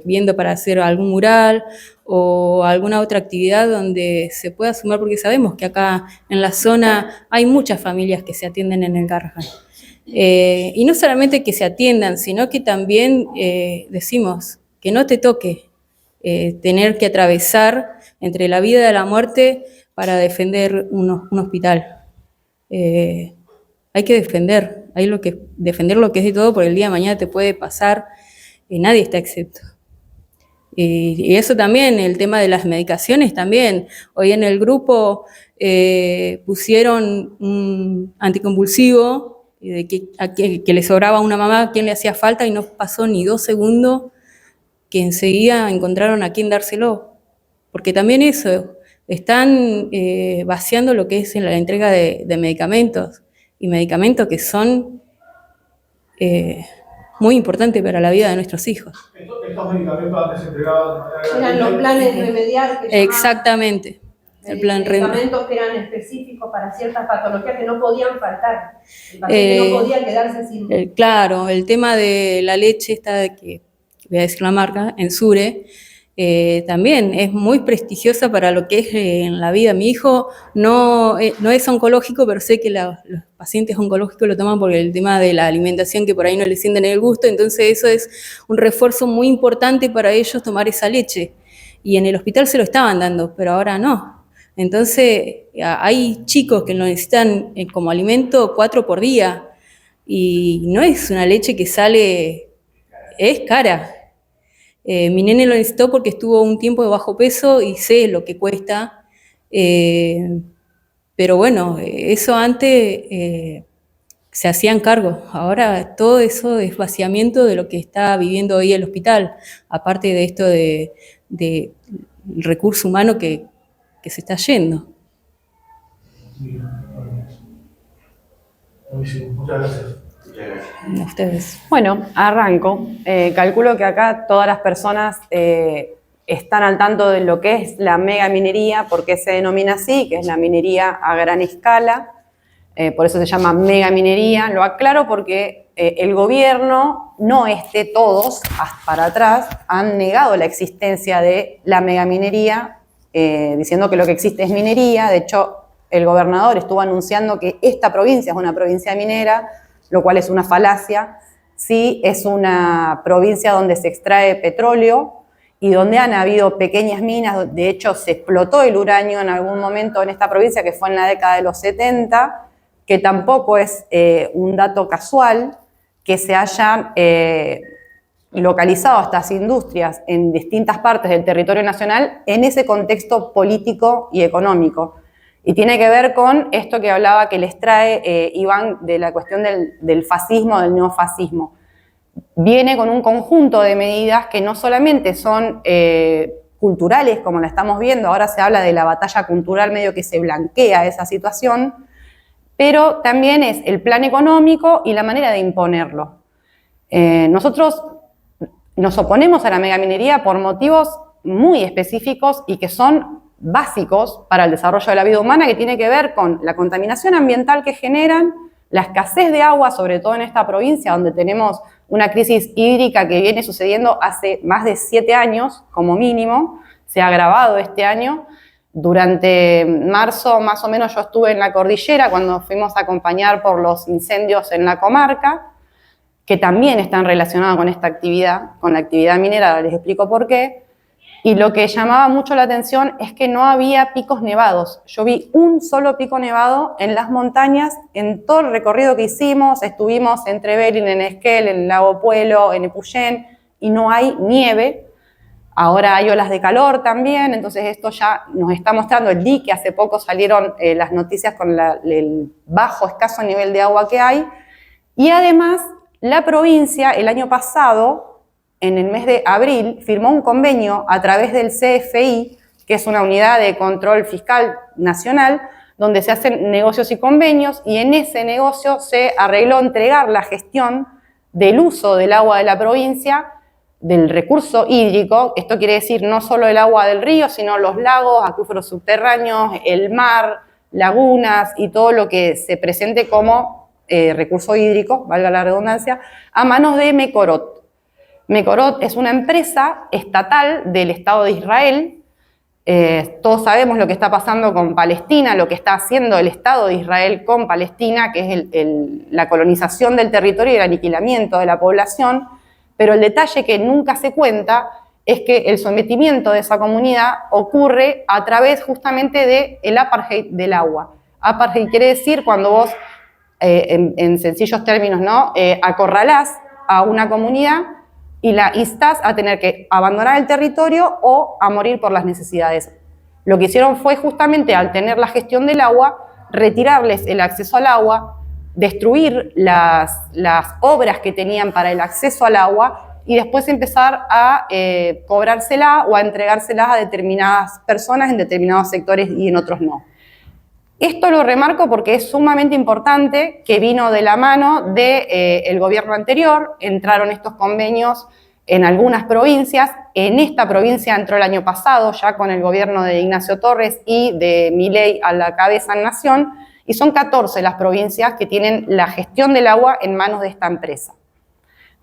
S6: viendo para hacer algún mural o alguna otra actividad donde se pueda sumar, porque sabemos que acá en la zona hay muchas familias que se atienden en el Garrahan. Y no solamente que se atiendan, sino que también decimos que no te toque tener que atravesar entre la vida y la muerte para defender un hospital. Hay que defender, defender lo que es de todo, porque el día de mañana te puede pasar, nadie está excepto. Y eso también, el tema de las medicaciones también. Hoy en el grupo pusieron un anticonvulsivo, de que le sobraba a una mamá a quien le hacía falta, y no pasó ni 2 segundos que enseguida encontraron a quién dárselo. Porque también eso, están vaciando lo que es la entrega de medicamentos, y medicamentos que son muy importantes para la vida de nuestros hijos.
S2: ¿Estos medicamentos antes se entregaban?
S5: Eran los planes remediar que
S6: exactamente. El plan
S5: medicamentos que eran específicos para ciertas patologías que no podían faltar. El paciente no podía quedarse sin...
S6: Claro, el tema de la leche esta, que voy a decir la marca, Ensure, también es muy prestigiosa para lo que es en la vida. Mi hijo no es oncológico, pero sé que los pacientes oncológicos lo toman por el tema de la alimentación, que por ahí no le sienten el gusto, entonces eso es un refuerzo muy importante para ellos, tomar esa leche. Y en el hospital se lo estaban dando, pero ahora no. Entonces hay chicos que lo necesitan como alimento 4 por día, y no es una leche que sale, es cara. Mi nene lo necesitó porque estuvo un tiempo de bajo peso y sé lo que cuesta, pero bueno, eso antes se hacían cargo. Ahora todo eso es vaciamiento de lo que está viviendo hoy el hospital, aparte de esto de recurso humano que se está yendo.
S2: Buenísimo, muchas gracias.
S3: Muchas gracias.
S6: A ustedes.
S8: Bueno, arranco. Calculo que acá todas las personas están al tanto de lo que es la megaminería, por qué se denomina así, que es la minería a gran escala. Por eso se llama megaminería. Lo aclaro porque el gobierno, no todos, hasta para atrás, han negado la existencia de la megaminería, diciendo que lo que existe es minería. De hecho, el gobernador estuvo anunciando que esta provincia es una provincia minera, lo cual es una falacia. Sí, es una provincia donde se extrae petróleo y donde han habido pequeñas minas. De hecho, se explotó el uranio en algún momento en esta provincia, que fue en la década de los 70, que tampoco es un dato casual que se hayan localizado estas industrias en distintas partes del territorio nacional en ese contexto político y económico. Y tiene que ver con esto que hablaba, que les trae Iván, de la cuestión del fascismo, del neofascismo. Viene con un conjunto de medidas que no solamente son culturales, como la estamos viendo, ahora se habla de la batalla cultural, medio que se blanquea esa situación, pero también es el plan económico y la manera de imponerlo. Nosotros nos oponemos a la megaminería por motivos muy específicos y que son básicos para el desarrollo de la vida humana, que tiene que ver con la contaminación ambiental que generan, la escasez de agua, sobre todo en esta provincia, donde tenemos una crisis hídrica que viene sucediendo hace más de 7 años, como mínimo, se ha agravado este año. Durante marzo, más o menos, yo estuve en la cordillera cuando fuimos a acompañar por los incendios en la comarca, que también están relacionados con esta actividad, con la actividad minera, ahora les explico por qué. Y lo que llamaba mucho la atención es que no había picos nevados. Yo vi un solo pico nevado en las montañas, en todo el recorrido que hicimos. Estuvimos en Trevelin, en Esquel, en Lago Puelo, en Epuyén, y no hay nieve. Ahora hay olas de calor también, entonces esto ya nos está mostrando el dique. Hace poco salieron las noticias con el bajo, escaso nivel de agua que hay. Y además, la provincia, el año pasado, en el mes de abril, firmó un convenio a través del CFI, que es una unidad de control fiscal nacional, donde se hacen negocios y convenios, y en ese negocio se arregló entregar la gestión del uso del agua de la provincia, del recurso hídrico. Esto quiere decir no solo el agua del río, sino los lagos, acuíferos subterráneos, el mar, lagunas y todo lo que se presente como recurso hídrico, valga la redundancia, a manos de Mekorot. Mekorot es una empresa estatal del Estado de Israel. Todos sabemos lo que está pasando con Palestina, lo que está haciendo el Estado de Israel con Palestina, que es la colonización del territorio y el aniquilamiento de la población, pero el detalle que nunca se cuenta es que el sometimiento de esa comunidad ocurre a través justamente del apartheid del agua. Apartheid quiere decir cuando vos, en sencillos términos, ¿no? Acorralás a una comunidad y la instás a tener que abandonar el territorio o a morir por las necesidades. Lo que hicieron fue justamente, al tener la gestión del agua, retirarles el acceso al agua, destruir las obras que tenían para el acceso al agua y después empezar a cobrársela o a entregárselas a determinadas personas en determinados sectores y en otros no. Esto lo remarco porque es sumamente importante, que vino de la mano del gobierno anterior. Entraron estos convenios en algunas provincias. En esta provincia entró el año pasado, ya con el gobierno de Ignacio Torres y de Milei a la cabeza en Nación, y son 14 las provincias que tienen la gestión del agua en manos de esta empresa.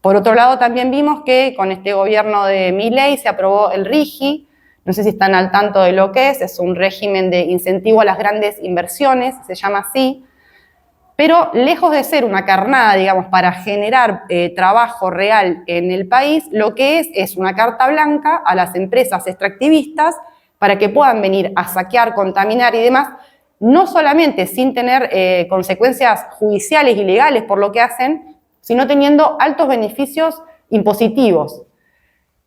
S8: Por otro lado, también vimos que con este gobierno de Milei se aprobó el RIGI. No sé si están al tanto de lo que es un régimen de incentivo a las grandes inversiones, se llama así, pero lejos de ser una carnada, digamos, para generar trabajo real en el país, lo que es una carta blanca a las empresas extractivistas para que puedan venir a saquear, contaminar y demás, no solamente sin tener consecuencias judiciales y legales por lo que hacen, sino teniendo altos beneficios impositivos.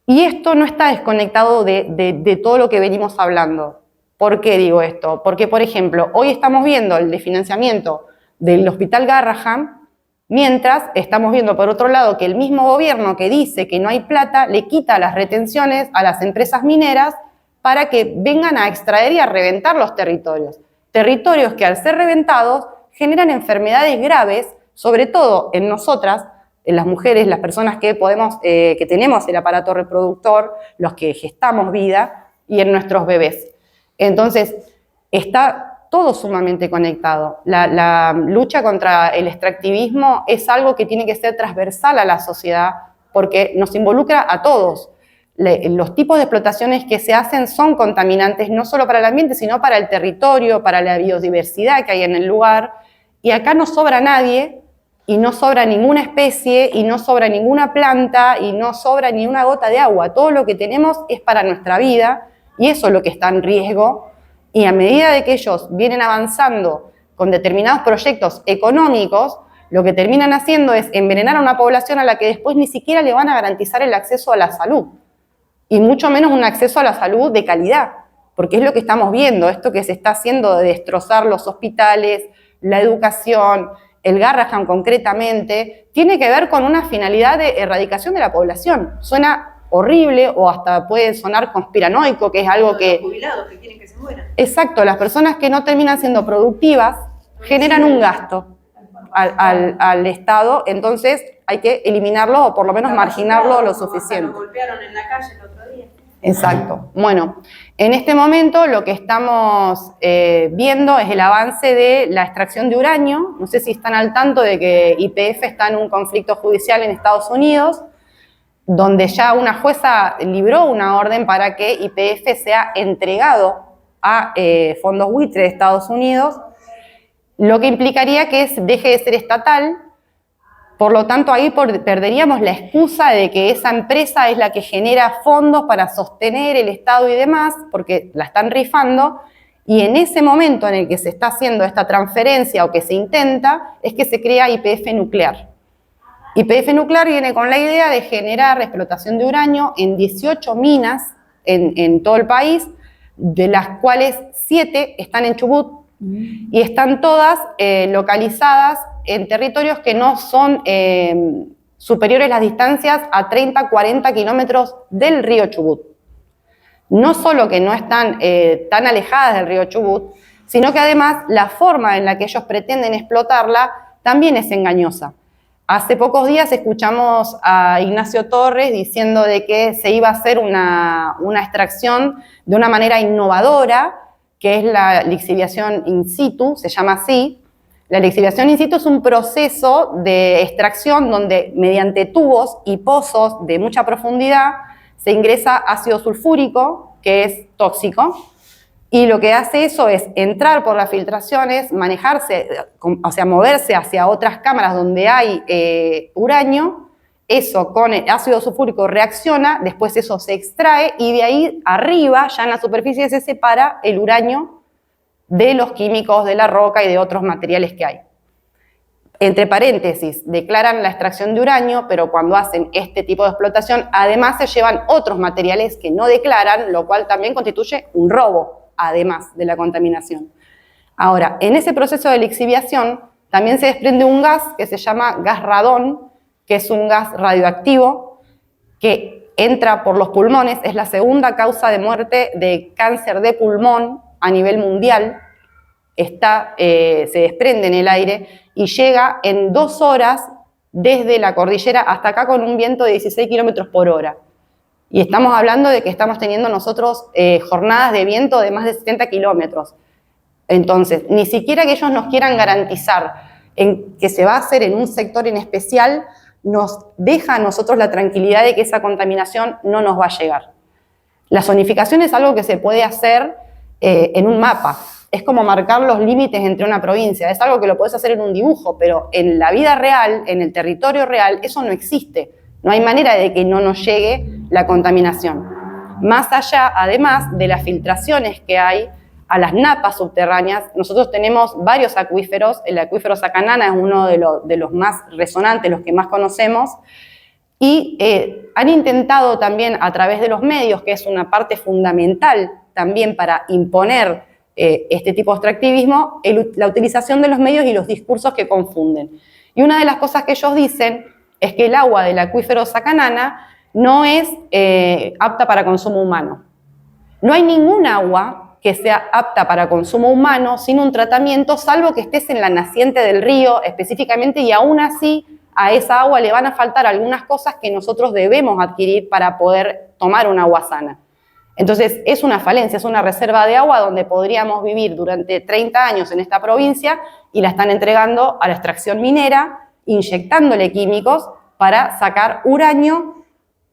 S8: Y esto no está desconectado de todo lo que venimos hablando. ¿Por qué digo esto? Porque, por ejemplo, hoy estamos viendo el desfinanciamiento del Hospital Garrahan, mientras estamos viendo, por otro lado, que el mismo gobierno que dice que no hay plata le quita las retenciones a las empresas mineras para que vengan a extraer y a reventar los territorios. Territorios que, al ser reventados, generan enfermedades graves sobre todo en nosotras, en las mujeres, las personas que tenemos el aparato reproductor, los que gestamos vida, y en nuestros bebés. Entonces, está todo sumamente conectado. La lucha contra el extractivismo es algo que tiene que ser transversal a la sociedad porque nos involucra a todos. Los tipos de explotaciones que se hacen son contaminantes no solo para el ambiente, sino para el territorio, para la biodiversidad que hay en el lugar. Y acá no sobra nadie, y no sobra ninguna especie, y no sobra ninguna planta, y no sobra ni una gota de agua. Todo lo que tenemos es para nuestra vida, y eso es lo que está en riesgo. Y a medida de que ellos vienen avanzando con determinados proyectos económicos, lo que terminan haciendo es envenenar a una población a la que después ni siquiera le van a garantizar el acceso a la salud. Y mucho menos un acceso a la salud de calidad, porque es lo que estamos viendo, esto que se está haciendo de destrozar los hospitales, la educación, el Garrahan concretamente, tiene que ver con una finalidad de erradicación de la población. Suena horrible o hasta puede sonar conspiranoico, que es algo que...
S5: Los jubilados que quieren que se mueran.
S8: Exacto, las personas que no terminan siendo productivas generan un gasto al Estado, entonces hay que eliminarlo o por lo menos marginarlo lo suficiente.
S5: Nos golpearon en la calle el otro día.
S8: Exacto. Bueno, en este momento lo que estamos viendo es el avance de la extracción de uranio. No sé si están al tanto de que YPF está en un conflicto judicial en Estados Unidos, donde ya una jueza libró una orden para que YPF sea entregado a fondos buitre de Estados Unidos, lo que implicaría que deje de ser estatal. Por lo tanto, ahí perderíamos la excusa de que esa empresa es la que genera fondos para sostener el Estado y demás, porque la están rifando, y en ese momento en el que se está haciendo esta transferencia o que se intenta, es que se crea YPF Nuclear. YPF Nuclear viene con la idea de generar explotación de uranio en 18 minas en todo el país, de las cuales 7 están en Chubut, y están todas localizadas en territorios que no son superiores las distancias a 30, 40 kilómetros del río Chubut. No solo que no están tan alejadas del río Chubut, sino que además la forma en la que ellos pretenden explotarla también es engañosa. Hace pocos días escuchamos a Ignacio Torres diciendo de que se iba a hacer una extracción de una manera innovadora, que es la lixiviación in situ, se llama así. La lixiviación in situ es un proceso de extracción donde mediante tubos y pozos de mucha profundidad se ingresa ácido sulfúrico, que es tóxico, y lo que hace eso es entrar por las filtraciones, manejarse, o sea, moverse hacia otras cámaras donde hay uranio. Eso con el ácido sulfúrico reacciona, después eso se extrae y de ahí arriba, ya en la superficie, se separa el uranio de los químicos de la roca y de otros materiales que hay. Entre paréntesis, declaran la extracción de uranio, pero cuando hacen este tipo de explotación, además se llevan otros materiales que no declaran, lo cual también constituye un robo, además de la contaminación. Ahora, en ese proceso de lixiviación también se desprende un gas que se llama gas radón, que es un gas radioactivo que entra por los pulmones, es la segunda causa de muerte de cáncer de pulmón a nivel mundial, se desprende en el aire y llega en 2 horas desde la cordillera hasta acá con un viento de 16 kilómetros por hora. Y estamos hablando de que estamos teniendo nosotros jornadas de viento de más de 70 kilómetros. Entonces, ni siquiera que ellos nos quieran garantizar que se va a hacer en un sector en especial, nos deja a nosotros la tranquilidad de que esa contaminación no nos va a llegar. La zonificación es algo que se puede hacer en un mapa. Es como marcar los límites entre una provincia. Es algo que lo podés hacer en un dibujo, pero en la vida real, en el territorio real, eso no existe. No hay manera de que no nos llegue la contaminación. Más allá, además, de las filtraciones que hay a las napas subterráneas, nosotros tenemos varios acuíferos. El acuífero Sacanana es uno de los más resonantes, los que más conocemos, y han intentado también a través de los medios, que es una parte fundamental también para imponer este tipo de extractivismo, la utilización de los medios y los discursos que confunden. Y una de las cosas que ellos dicen es que el agua del acuífero Sacanana no es apta para consumo humano. No hay ningún agua que sea apta para consumo humano sin un tratamiento, salvo que estés en la naciente del río específicamente, y aún así a esa agua le van a faltar algunas cosas que nosotros debemos adquirir para poder tomar un agua sana. Entonces, es una falencia, es una reserva de agua donde podríamos vivir durante 30 años en esta provincia y la están entregando a la extracción minera, inyectándole químicos para sacar uranio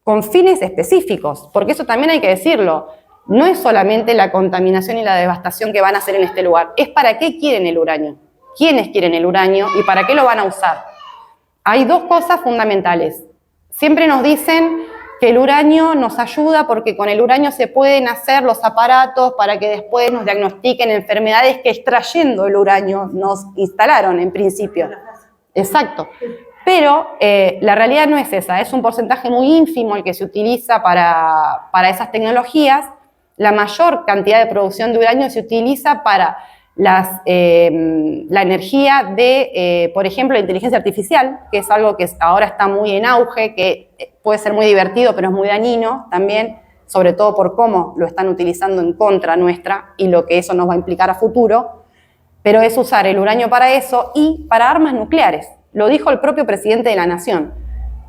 S8: con fines específicos, porque eso también hay que decirlo. No es solamente la contaminación y la devastación que van a hacer en este lugar, es para qué quieren el uranio, quiénes quieren el uranio y para qué lo van a usar. Hay dos cosas fundamentales. Siempre nos dicen que el uranio nos ayuda porque con el uranio se pueden hacer los aparatos para que después nos diagnostiquen enfermedades que extrayendo el uranio nos instalaron en principio. Exacto. Pero la realidad no es esa, es un porcentaje muy ínfimo el que se utiliza para esas tecnologías. La mayor cantidad de producción de uranio se utiliza para la energía de, por ejemplo, la inteligencia artificial, que es algo que ahora está muy en auge, que puede ser muy divertido, pero es muy dañino también, sobre todo por cómo lo están utilizando en contra nuestra y lo que eso nos va a implicar a futuro, pero es usar el uranio para eso y para armas nucleares. Lo dijo el propio presidente de la Nación,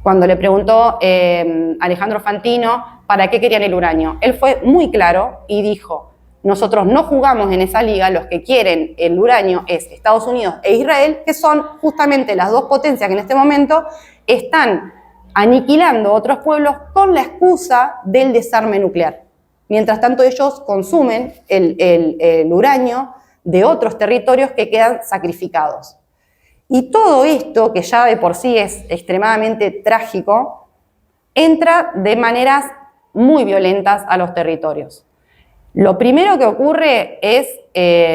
S8: cuando le preguntó Alejandro Fantino para qué querían el uranio. Él fue muy claro y dijo: nosotros no jugamos en esa liga, los que quieren el uranio es Estados Unidos e Israel, que son justamente las dos potencias que en este momento están aniquilando otros pueblos con la excusa del desarme nuclear. Mientras tanto ellos consumen el uranio de otros territorios que quedan sacrificados. Y todo esto, que ya de por sí es extremadamente trágico, entra de maneras muy violentas a los territorios. Lo primero que ocurre es,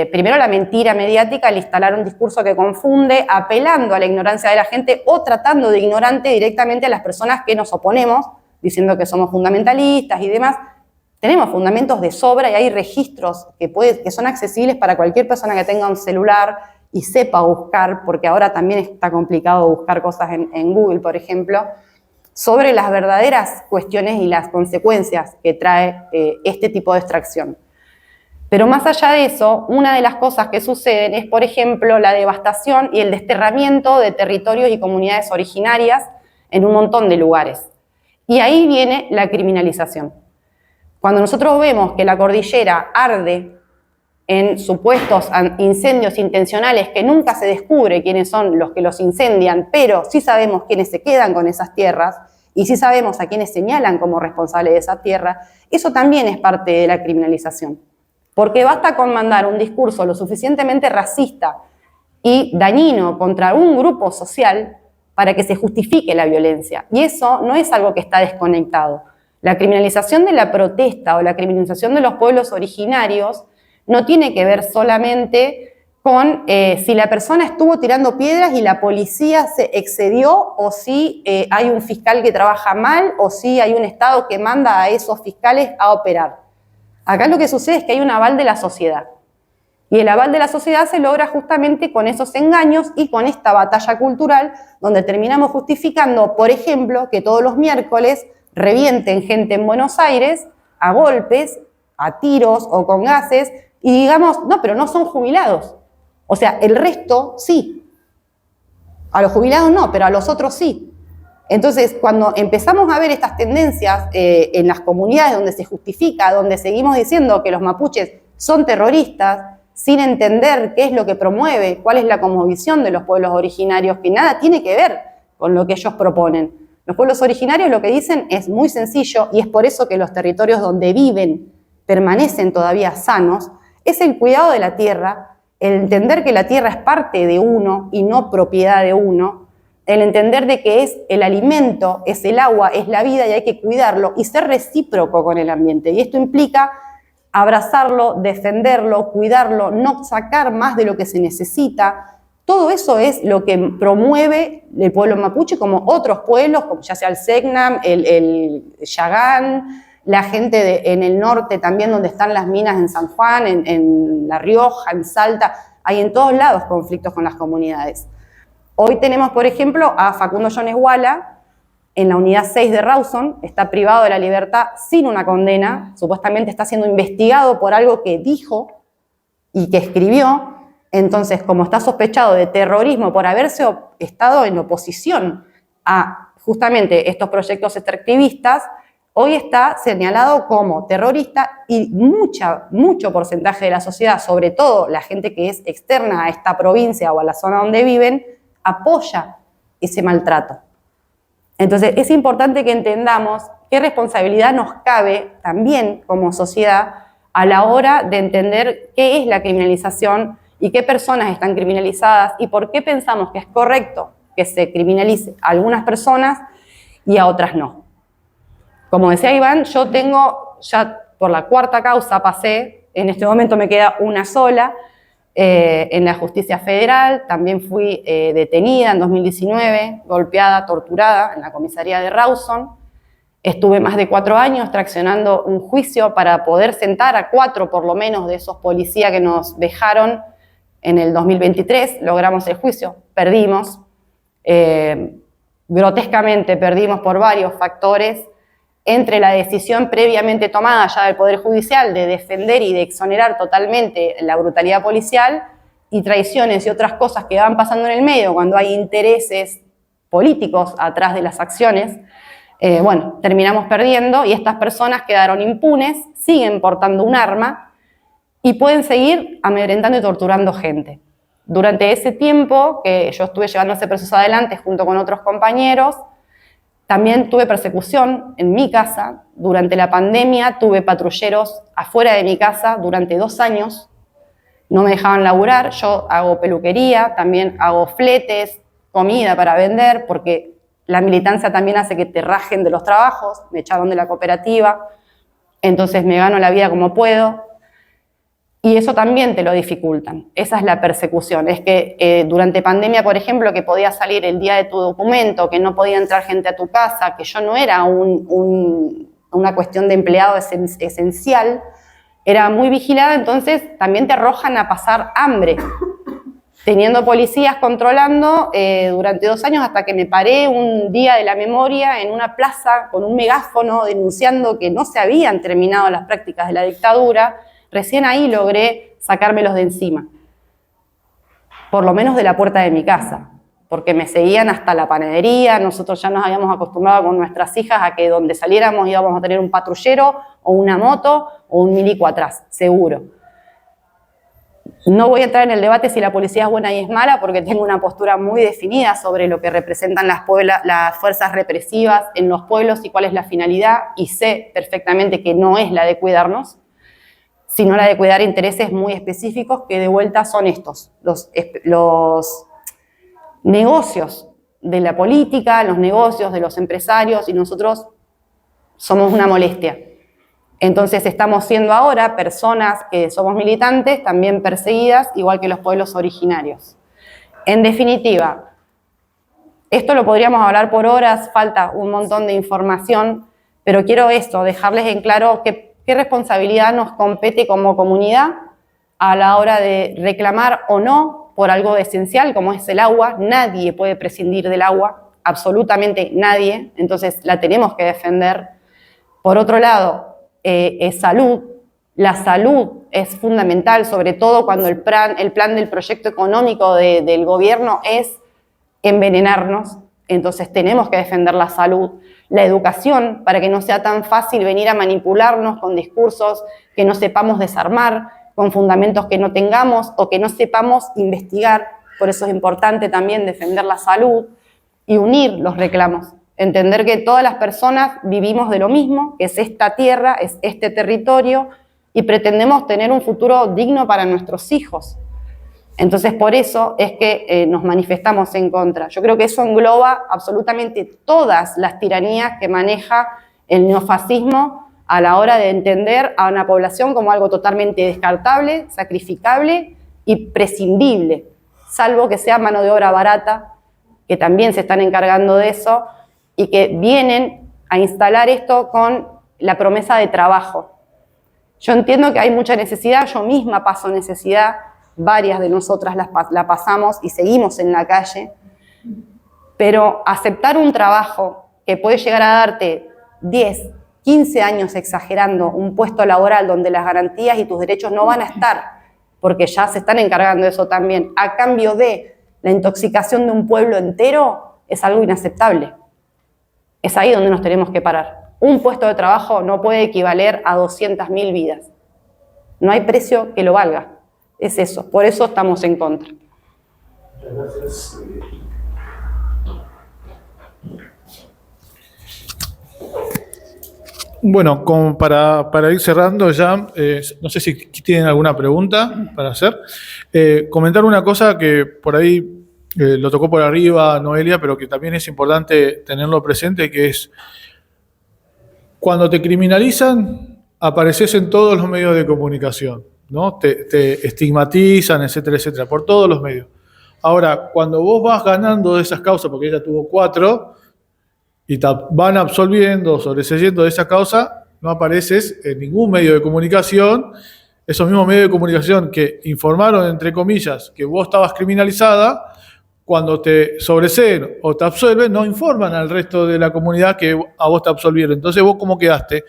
S8: primero la mentira mediática al instalar un discurso que confunde, apelando a la ignorancia de la gente o tratando de ignorante directamente a las personas que nos oponemos, diciendo que somos fundamentalistas y demás. Tenemos fundamentos de sobra y hay registros que son accesibles para cualquier persona que tenga un celular y sepa buscar, porque ahora también está complicado buscar cosas en Google, por ejemplo, sobre las verdaderas cuestiones y las consecuencias que trae este tipo de extracción. Pero más allá de eso, una de las cosas que suceden es, por ejemplo, la devastación y el desterramiento de territorios y comunidades originarias en un montón de lugares. Y ahí viene la criminalización. Cuando nosotros vemos que la cordillera arde en supuestos incendios intencionales que nunca se descubre quiénes son los que los incendian, pero sí sabemos quiénes se quedan con esas tierras y sí sabemos a quiénes señalan como responsables de esa tierra, eso también es parte de la criminalización. Porque basta con mandar un discurso lo suficientemente racista y dañino contra un grupo social para que se justifique la violencia. Y eso no es algo que está desconectado. La criminalización de la protesta o la criminalización de los pueblos originarios no tiene que ver solamente con si la persona estuvo tirando piedras y la policía se excedió, o si hay un fiscal que trabaja mal, o si hay un Estado que manda a esos fiscales a operar. Acá lo que sucede es que hay un aval de la sociedad. Y el aval de la sociedad se logra justamente con esos engaños y con esta batalla cultural, donde terminamos justificando, por ejemplo, que todos los miércoles revienten gente en Buenos Aires a golpes, a tiros o con gases, y digamos, no, pero no son jubilados. O sea, el resto sí. A los jubilados no, pero a los otros sí. Entonces, cuando empezamos a ver estas tendencias en las comunidades donde se justifica, donde seguimos diciendo que los mapuches son terroristas, sin entender qué es lo que promueve, cuál es la cosmovisión de los pueblos originarios, que nada tiene que ver con lo que ellos proponen. Los pueblos originarios lo que dicen es muy sencillo, y es por eso que los territorios donde viven permanecen todavía sanos, es el cuidado de la tierra, el entender que la tierra es parte de uno y no propiedad de uno, el entender de que es el alimento, es el agua, es la vida y hay que cuidarlo y ser recíproco con el ambiente. Y esto implica abrazarlo, defenderlo, cuidarlo, no sacar más de lo que se necesita. Todo eso es lo que promueve el pueblo mapuche, como otros pueblos, como ya sea el Selknam, el Yagán, la gente en el norte también, donde están las minas en San Juan, en La Rioja, en Salta. Hay en todos lados conflictos con las comunidades. Hoy tenemos, por ejemplo, a Facundo Yones Wala, en la unidad 6 de Rawson, está privado de la libertad sin una condena, supuestamente está siendo investigado por algo que dijo y que escribió. Entonces, como está sospechado de terrorismo por haberse estado en oposición a justamente estos proyectos extractivistas, hoy está señalado como terrorista y mucho porcentaje de la sociedad, sobre todo la gente que es externa a esta provincia o a la zona donde viven, apoya ese maltrato. Entonces, es importante que entendamos qué responsabilidad nos cabe también como sociedad a la hora de entender qué es la criminalización y qué personas están criminalizadas y por qué pensamos que es correcto que se criminalice a algunas personas y a otras no. Como decía Iván, yo tengo ya por la 4ª causa pasé, en este momento me queda una sola, en la justicia federal, también fui detenida en 2019, golpeada, torturada en la comisaría de Rawson. Estuve más de 4 años traccionando un juicio para poder sentar a 4 por lo menos de esos policías que nos dejaron en el 2023. Logramos el juicio, perdimos, grotescamente perdimos por varios factores, entre la decisión previamente tomada ya del Poder Judicial de defender y de exonerar totalmente la brutalidad policial y traiciones y otras cosas que van pasando en el medio cuando hay intereses políticos atrás de las acciones, bueno, terminamos perdiendo y estas personas quedaron impunes, siguen portando un arma y pueden seguir amedrentando y torturando gente. Durante ese tiempo que yo estuve llevando ese proceso adelante junto con otros compañeros, también tuve persecución en mi casa. Durante la pandemia tuve patrulleros afuera de mi casa durante 2 años. No me dejaban laburar. Yo hago peluquería, también hago fletes, comida para vender, porque la militancia también hace que te rajen de los trabajos. Me echaron de la cooperativa, entonces me gano la vida como puedo. Y eso también te lo dificultan. Esa es la persecución. Es que durante pandemia, por ejemplo, que podías salir el día de tu documento, que no podía entrar gente a tu casa, que yo no era una cuestión de empleado esencial, era muy vigilada, entonces también te arrojan a pasar hambre. Teniendo policías controlando durante 2 años hasta que me paré un día de la memoria en una plaza con un megáfono denunciando que no se habían terminado las prácticas de la dictadura. Recién ahí logré sacármelos de encima, por lo menos de la puerta de mi casa, porque me seguían hasta la panadería. Nosotros ya nos habíamos acostumbrado con nuestras hijas a que donde saliéramos íbamos a tener un patrullero o una moto o un milico atrás, seguro. No voy a entrar en el debate si la policía es buena y es mala, porque tengo una postura muy definida sobre lo que representan las fuerzas represivas en los pueblos y cuál es la finalidad, y sé perfectamente que no es la de cuidarnos, sino la de cuidar intereses muy específicos que de vuelta son estos, los negocios de la política, los negocios de los empresarios, y nosotros somos una molestia. Entonces estamos siendo ahora personas que somos militantes también perseguidas, igual que los pueblos originarios. En definitiva, esto lo podríamos hablar por horas, falta un montón de información, pero quiero dejarles en claro qué responsabilidad nos compete como comunidad a la hora de reclamar o no por algo esencial como es el agua. Nadie puede prescindir del agua, absolutamente nadie, entonces la tenemos que defender. Por otro lado, es salud. La salud es fundamental, sobre todo cuando el plan del proyecto económico del gobierno es envenenarnos, entonces tenemos que defender la salud. La educación, para que no sea tan fácil venir a manipularnos con discursos que no sepamos desarmar, con fundamentos que no tengamos o que no sepamos investigar. Por eso es importante también defender la salud y unir los reclamos. Entender que todas las personas vivimos de lo mismo, que es esta tierra, es este territorio, y pretendemos tener un futuro digno para nuestros hijos. Entonces, por eso es que nos manifestamos en contra. Yo creo que eso engloba absolutamente todas las tiranías que maneja el neofascismo a la hora de entender a una población como algo totalmente descartable, sacrificable y prescindible, salvo que sea mano de obra barata, que también se están encargando de eso y que vienen a instalar esto con la promesa de trabajo. Yo entiendo que hay mucha necesidad, yo misma paso necesidad, varias de nosotras la pasamos y seguimos en la calle, pero aceptar un trabajo que puede llegar a darte 10, 15 años exagerando un puesto laboral donde las garantías y tus derechos no van a estar, porque ya se están encargando de eso también, a cambio de la intoxicación de un pueblo entero, es algo inaceptable. Es ahí donde nos tenemos que parar. Un puesto de trabajo no puede equivaler a 200.000 vidas. No hay precio que lo valga. Es eso. Por eso estamos en contra.
S3: Gracias.
S2: Bueno, como para ir cerrando ya, no sé si tienen alguna pregunta para hacer. Comentar una cosa que por ahí lo tocó por arriba Noelia, pero que también es importante tenerlo presente, que es cuando te criminalizan, apareces en todos los medios de comunicación, ¿no? Te estigmatizan, etcétera, etcétera, por todos los medios. Ahora, cuando vos vas ganando de esas causas, porque ella tuvo 4, y te van absolviendo, sobreseyendo de esa causa, no apareces en ningún medio de comunicación. Esos mismos medios de comunicación que informaron, entre comillas, que vos estabas criminalizada, cuando te sobreseen o te absuelven, no informan al resto de la comunidad que a vos te absolvieron. Entonces, ¿vos cómo quedaste?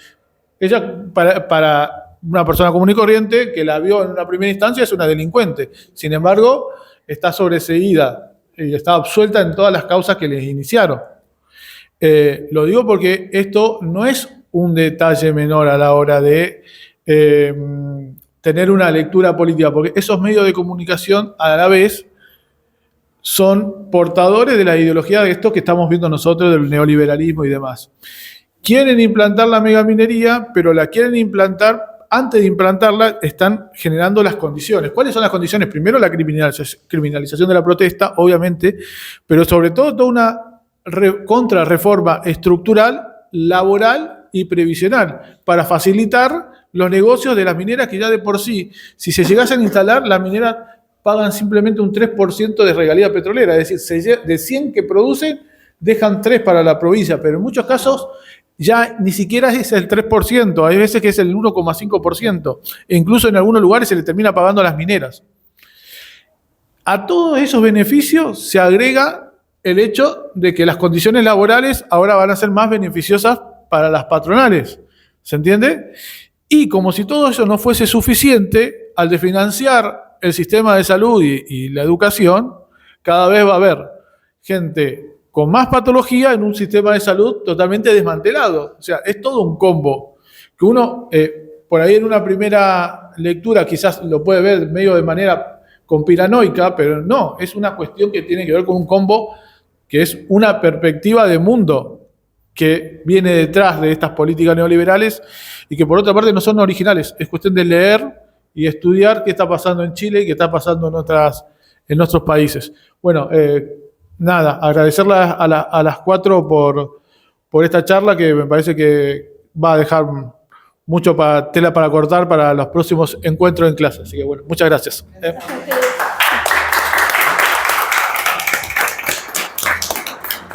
S2: Ella, para una persona común y corriente, que la vio en una primera instancia, es una delincuente. Sin embargo, está sobreseída y está absuelta en todas las causas que les iniciaron. Lo digo porque esto no es un detalle menor a la hora de tener una lectura política, porque esos medios de comunicación a la vez son portadores de la ideología de esto que estamos viendo nosotros, del neoliberalismo y demás. Quieren implantar la megaminería, pero la quieren implantar, antes de implantarla están generando las condiciones. ¿Cuáles son las condiciones? Primero la criminalización de la protesta, obviamente, pero sobre todo toda una contrarreforma estructural, laboral y previsional para facilitar los negocios de las mineras que ya de por sí, si se llegasen a instalar, las mineras pagan simplemente un 3% de regalía petrolera, es decir, de 100 que producen, dejan 3 para la provincia, pero en muchos casos ya ni siquiera es el 3%, hay veces que es el 1,5%, e incluso en algunos lugares se le termina pagando a las mineras. A todos esos beneficios se agrega el hecho de que las condiciones laborales ahora van a ser más beneficiosas para las patronales, ¿se entiende? Y como si todo eso no fuese suficiente, al desfinanciar el sistema de salud y la educación, cada vez va a haber gente con más patología en un sistema de salud totalmente desmantelado. O sea, es todo un combo que uno, por ahí en una primera lectura quizás lo puede ver medio de manera conspiranoica, pero no, es una cuestión que tiene que ver con un combo que es una perspectiva de mundo que viene detrás de estas políticas neoliberales y que por otra parte no son originales. Es cuestión de leer y estudiar qué está pasando en Chile y qué está pasando en nuestros países. Bueno, nada, agradecerle a las 4 por esta charla que me parece que va a dejar mucho tela para cortar para los próximos encuentros en clase. Así que bueno, muchas gracias.